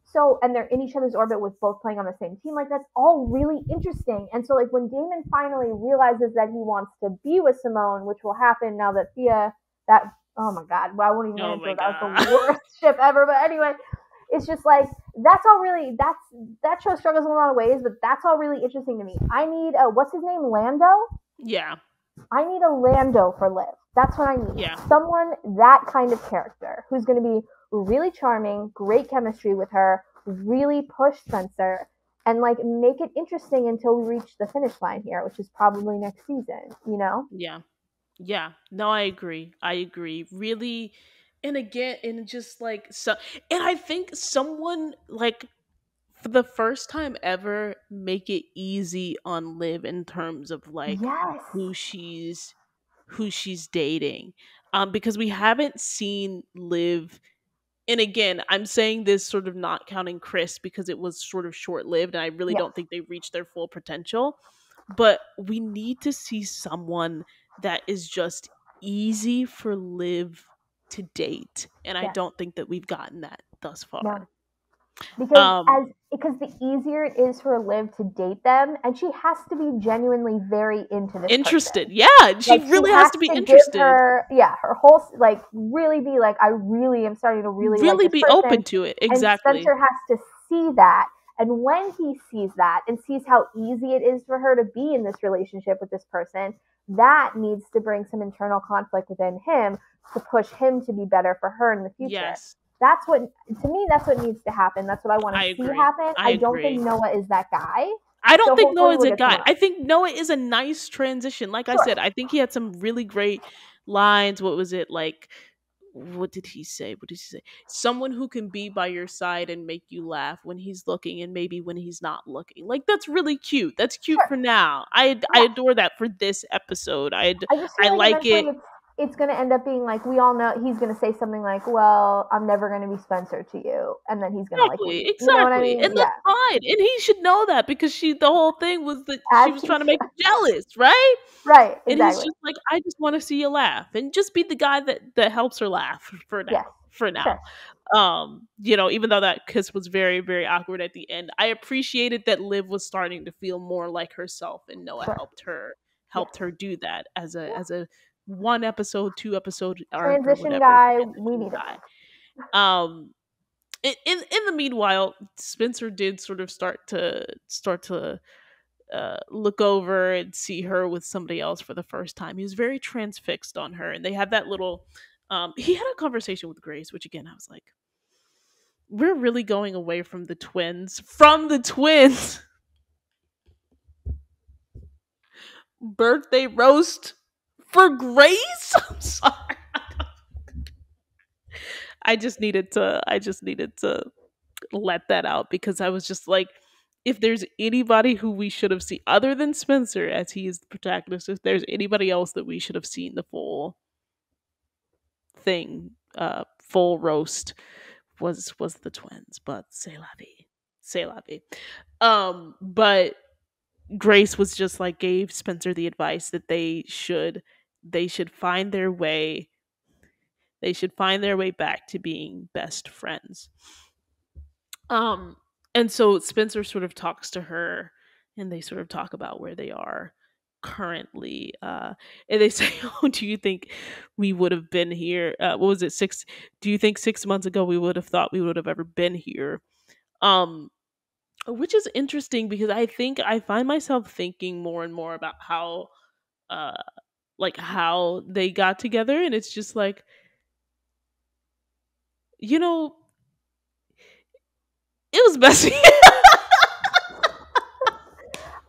Speaker 2: So, and they're in each other's orbit with both playing on the same team. Like, that's all really interesting. And so, like, when Damon finally realizes that he wants to be with Simone, which will happen now that Thea, that, oh my God, well, I won't even get
Speaker 1: Oh
Speaker 2: into
Speaker 1: my
Speaker 2: it. That was
Speaker 1: god.
Speaker 2: the worst ship ever. But anyway, it's just like, that's all really, that show struggles in a lot of ways, but that's all really interesting to me. I need, what's his name? Lando?
Speaker 1: Yeah.
Speaker 2: I need a Lando for Liv. That's what I need.
Speaker 1: Yeah.
Speaker 2: Someone, that kind of character, who's going to be really charming, great chemistry with her, really push Spencer, and like make it interesting until we reach the finish line here, which is probably next season, you know?
Speaker 1: Yeah. Yeah. No, I agree. I agree. Really, and again, and just like so, and I think someone like for the first time ever make it easy on Liv in terms of like
Speaker 2: Yes.
Speaker 1: who she's who she's dating. Because we haven't seen Liv, and again, I'm saying this sort of not counting Chris because it was sort of short lived and I really
Speaker 2: Yes.
Speaker 1: don't think they reached their full potential. But we need to see someone that is just easy for Liv to date. And I
Speaker 2: Yes.
Speaker 1: don't think that we've gotten that thus
Speaker 2: No.
Speaker 1: far. Um
Speaker 2: Because the easier it is for Liv to date them, and she has to be genuinely very into this
Speaker 1: Interested.
Speaker 2: person.
Speaker 1: Yeah, she
Speaker 2: Like she
Speaker 1: really has
Speaker 2: has
Speaker 1: to be
Speaker 2: to give
Speaker 1: interested.
Speaker 2: her, yeah, her whole like really be like, I really am starting to really like
Speaker 1: Really
Speaker 2: this
Speaker 1: be open
Speaker 2: person,
Speaker 1: to it.
Speaker 2: and
Speaker 1: Exactly.
Speaker 2: Spencer has to see that. And when he sees that and sees how easy it is for her to be in this relationship with this person, that needs to bring some internal conflict within him to push him to be better for her in the future.
Speaker 1: Yes.
Speaker 2: That's what, to me, that's what needs to happen. That's what I want
Speaker 1: I
Speaker 2: to see
Speaker 1: agree.
Speaker 2: happen.
Speaker 1: I
Speaker 2: I don't think
Speaker 1: agree.
Speaker 2: Noah is that guy.
Speaker 1: I don't
Speaker 2: So
Speaker 1: think
Speaker 2: hopefully
Speaker 1: Noah's
Speaker 2: we'll
Speaker 1: a
Speaker 2: get some
Speaker 1: guy.
Speaker 2: more.
Speaker 1: I think Noah is a nice transition. Like I
Speaker 2: Sure.
Speaker 1: said, I think he had some really great lines. What was it like? What did he say? What did he say? Someone who can be by your side and make you laugh when he's looking and maybe when he's not looking. Like that's really cute. That's cute
Speaker 2: Sure.
Speaker 1: for now. I
Speaker 2: Yeah.
Speaker 1: adore that for this episode.
Speaker 2: I just feel
Speaker 1: I
Speaker 2: like
Speaker 1: like
Speaker 2: eventually
Speaker 1: it.
Speaker 2: it's going to end up being like we all know he's going to say something like, "Well, I'm never going to be Spencer to you," and then he's going to like
Speaker 1: Exactly,
Speaker 2: leave. You know what I
Speaker 1: exactly,
Speaker 2: mean?
Speaker 1: and
Speaker 2: Yeah.
Speaker 1: that's fine, and he should know that because the whole thing was that she
Speaker 2: As
Speaker 1: was
Speaker 2: he
Speaker 1: trying to make him
Speaker 2: should.
Speaker 1: jealous, right?
Speaker 2: Right.
Speaker 1: And he's
Speaker 2: Exactly.
Speaker 1: just like, I just want to see you laugh, and just be the guy that helps her laugh for
Speaker 2: Yes.
Speaker 1: now. For now,
Speaker 2: Sure.
Speaker 1: even though that kiss was very, very awkward at the end, I appreciated that Liv was starting to feel more like herself, and Noah
Speaker 2: Sure. Yes.
Speaker 1: helped her do that
Speaker 2: Yeah.
Speaker 1: as a 1 episode, 2 episode arc or
Speaker 2: Transition
Speaker 1: whatever
Speaker 2: guy. We
Speaker 1: transition
Speaker 2: need him.
Speaker 1: guy. Um, in the meanwhile, Spencer did sort of start to look over and see her with somebody else for the first time. He was very transfixed on her, and they had that little. He had a conversation with Grace, which again I was like, we're really going away from the twins. From the twins, birthday roast for Grace. I'm sorry. I just needed to let that out because I was just like, if there's anybody who we should have seen other than Spencer as he is the protagonist, if there's anybody else that we should have seen the full thing, full roast was the twins. But c'est la vie. C'est la vie. But Grace was just like gave Spencer the advice that they should find their way back to being best friends. Um, and so Spencer sort of talks to her, and they sort of talk about where they are currently. And they say, "Oh, do you think we would have been here? What was it? Six? Do you think 6 months ago we would have thought we would have ever been here?" Um, which is interesting because I think I find myself thinking more and more about how, uh, like how they got together, and it's just like, you know, it was messy.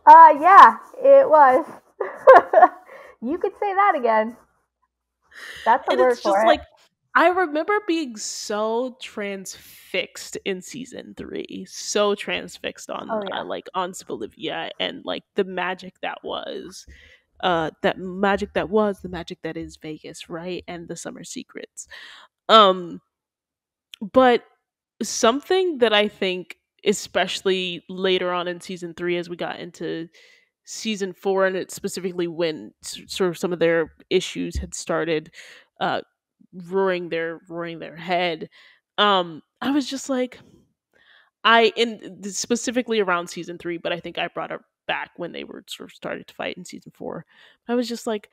Speaker 2: Yeah, it was. You could say that again. That's a
Speaker 1: And
Speaker 2: word
Speaker 1: it's
Speaker 2: for
Speaker 1: just
Speaker 2: it.
Speaker 1: like I remember being so transfixed in season 3, so transfixed on
Speaker 2: Oh yeah.
Speaker 1: like on Bolivia and like the magic that was, the magic that is Vegas, right? And the summer secrets. Um, but something that I think, especially later on in season 3, as we got into season 4, and it's specifically when sort of some of their issues had started uh roaring their head, I was just like, I in specifically around season 3, but I think I brought it back when they were sort of started to fight in season 4. I was just like,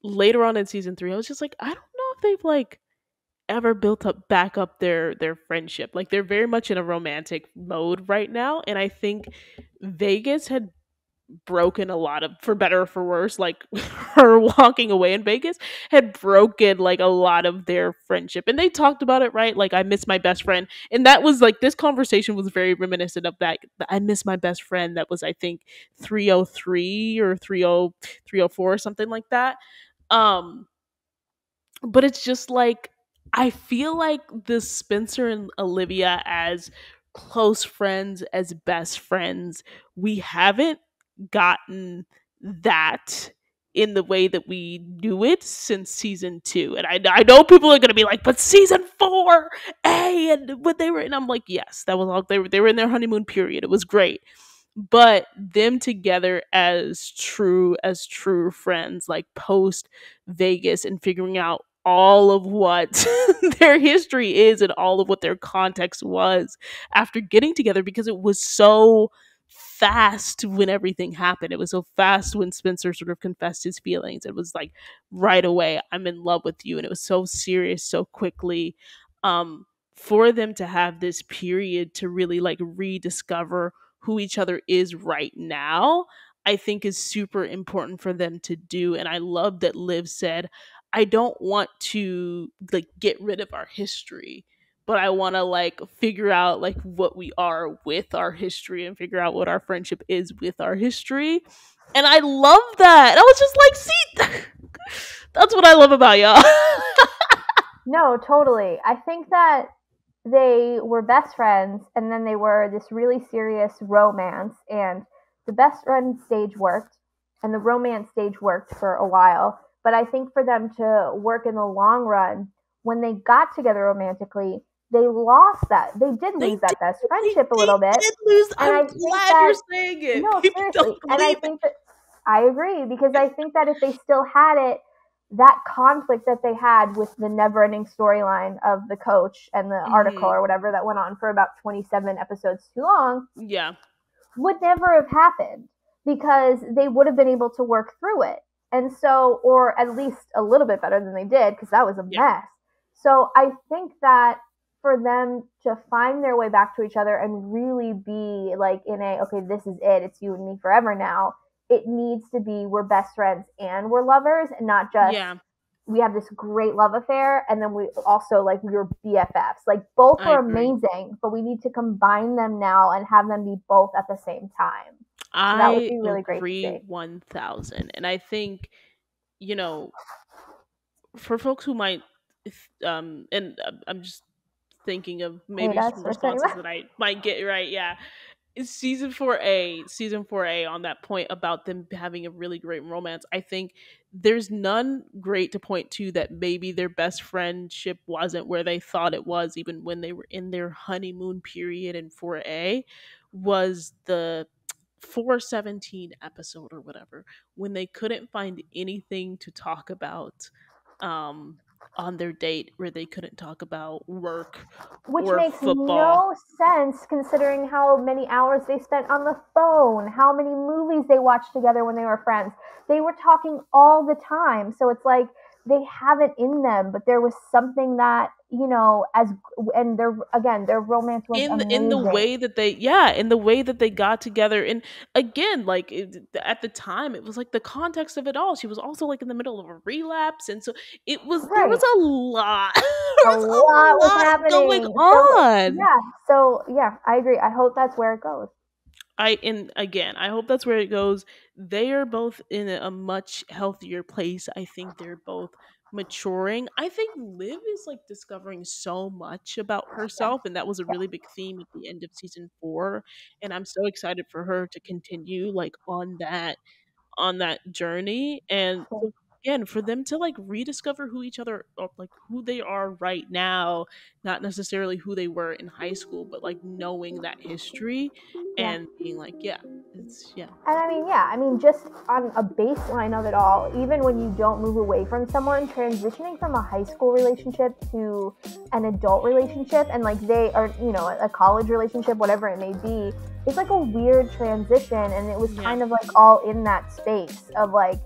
Speaker 1: later on in season 3, I was just like, I don't know if they've like ever built up back up their friendship. Like they're very much in a romantic mode right now, and I think Vegas had broken a lot of, for better or for worse, like her walking away in Vegas had broken like a lot of their friendship. And they talked about it, right? Like, I miss my best friend. And that was like, this conversation was very reminiscent of that. I miss my best friend. That was, I think, 303 or 304 or something like that. Um, but it's just like, I feel like the Spencer and Olivia as close friends, as best friends, we haven't gotten that in the way that we knew it since season 2. And I know people are going to be like, but season 4, and when they were, and I'm like, yes, that was all, they were in their honeymoon period. It was great. But them together as true friends, like post Vegas, and figuring out all of what their history is and all of what their context was after getting together, because it was so fast when everything happened. It was so fast when Spencer sort of confessed his feelings. It was like right away, I'm in love with you. And it was so serious so quickly. For them to have this period to really like rediscover who each other is right now, I think is super important for them to do. And I love that Liv said, I don't want to like get rid of our history, but I want to like figure out like what we are with our history and figure out what our friendship is with our history. And I love that. I was just like, see, that's what I love about y'all.
Speaker 2: No, totally. I think that they were best friends and then they were this really serious romance, and the best friend stage worked and the romance stage worked for a while, but I think for them to work in the long run, when they got together romantically, they lost that. They did
Speaker 1: They
Speaker 2: lose that best
Speaker 1: they
Speaker 2: friendship a little bit.
Speaker 1: did lose.
Speaker 2: And
Speaker 1: I'm
Speaker 2: I think
Speaker 1: glad you're
Speaker 2: that,
Speaker 1: saying it.
Speaker 2: no,
Speaker 1: People don't
Speaker 2: seriously. And I
Speaker 1: believe it.
Speaker 2: think that I agree, because I think that if they still had it, that conflict that they had with the never ending storyline of the coach and the article
Speaker 1: Hmm.
Speaker 2: or whatever that went on for about 27 episodes too long
Speaker 1: Yeah.
Speaker 2: would never have happened, because they would have been able to work through it. And so, or at least a little bit better than they did, because that was a
Speaker 1: Yeah.
Speaker 2: mess. So I think that for them to find their way back to each other and really be like in a, okay, this is it, it's you and me forever now, it needs to be we're best friends and we're lovers, and not just
Speaker 1: Yeah.
Speaker 2: we have this great love affair and then we also like we were BFFs. Like both
Speaker 1: I
Speaker 2: were
Speaker 1: agree.
Speaker 2: amazing, but we need to combine them now and have them be both at the same time. So that would
Speaker 1: I
Speaker 2: be really great to
Speaker 1: agree
Speaker 2: see.
Speaker 1: 1000. And I think, you know, for folks who might, and I'm just thinking of
Speaker 2: Hate
Speaker 1: maybe
Speaker 2: us
Speaker 1: some
Speaker 2: for saying
Speaker 1: responses
Speaker 2: that.
Speaker 1: that I might get right. Yeah. Season 4A on that point about them having a really great romance. I think there's none great to point to that maybe their best friendship wasn't where they thought it was, even when they were in their honeymoon period in 4A, was the 417 episode or whatever, when they couldn't find anything to talk about. on their date where they couldn't talk about work
Speaker 2: Which
Speaker 1: or
Speaker 2: makes
Speaker 1: football.
Speaker 2: no sense considering how many hours they spent on the phone, how many movies they watched together when they were friends. They were talking all the time. So it's like they have it in them, but there was something that, and their romance was
Speaker 1: In the
Speaker 2: amazing.
Speaker 1: way that they got together, and again, like at the time it was like the context of it all, she was also like in the middle of a relapse, and so there was
Speaker 2: Right.
Speaker 1: a lot there
Speaker 2: A
Speaker 1: was
Speaker 2: lot
Speaker 1: a
Speaker 2: was
Speaker 1: lot going
Speaker 2: happening.
Speaker 1: on.
Speaker 2: So yeah, I agree. I hope that's where it goes.
Speaker 1: I hope that's where it goes. They are both in a much healthier place. I think they're both maturing. I think Liv is like discovering so much about
Speaker 2: Yeah.
Speaker 1: herself, and that was a
Speaker 2: Yeah.
Speaker 1: really big theme at the end of season 4. And I'm so excited for her to continue like on that journey. And
Speaker 2: Yeah.
Speaker 1: so again, for them to like rediscover who each other, or like who they are right now, not necessarily who they were in high school, but like knowing that history
Speaker 2: Yeah.
Speaker 1: and being like, yeah, it's yeah.
Speaker 2: And I mean, just on a baseline of it all, even when you don't move away from someone, transitioning from a high school relationship to an adult relationship, and like they are, a college relationship, whatever it may be, it's like a weird transition. And it was kind of like all in that space of like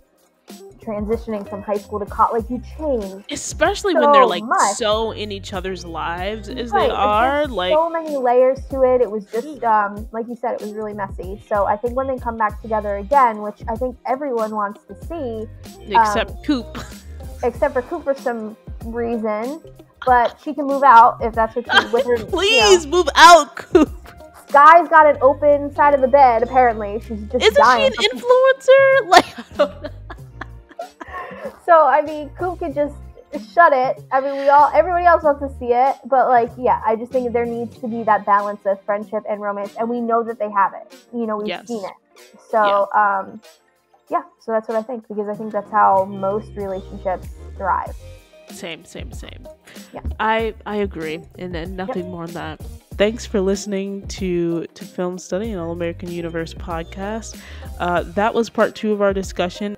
Speaker 2: transitioning from high school to college. Like you change,
Speaker 1: Especially
Speaker 2: so
Speaker 1: when they're like
Speaker 2: much.
Speaker 1: so in each other's lives as they
Speaker 2: Right.
Speaker 1: are.
Speaker 2: There's
Speaker 1: Like
Speaker 2: so many layers to it. It was just, like you said, it was really messy. So I think when they come back together again, which I think everyone wants to see,
Speaker 1: except Coop.
Speaker 2: except for Coop for some reason, but she can move out if that's what she with her.
Speaker 1: Please move out, Coop.
Speaker 2: Sky's got an open side of the bed. Apparently, she's just
Speaker 1: Isn't
Speaker 2: dying.
Speaker 1: she an influencer? Like, I don't know.
Speaker 2: So I mean, Coop can just shut it. I mean, everybody else wants to see it, but like, yeah, I just think there needs to be that balance of friendship and romance, and we know that they have it. We've seen it. So, so that's what I think, because I think that's how most relationships thrive.
Speaker 1: Same.
Speaker 2: Yeah.
Speaker 1: I agree, and then nothing more on that. Thanks for listening to Film Study and All American Universe podcast. That was part 2 of our discussion.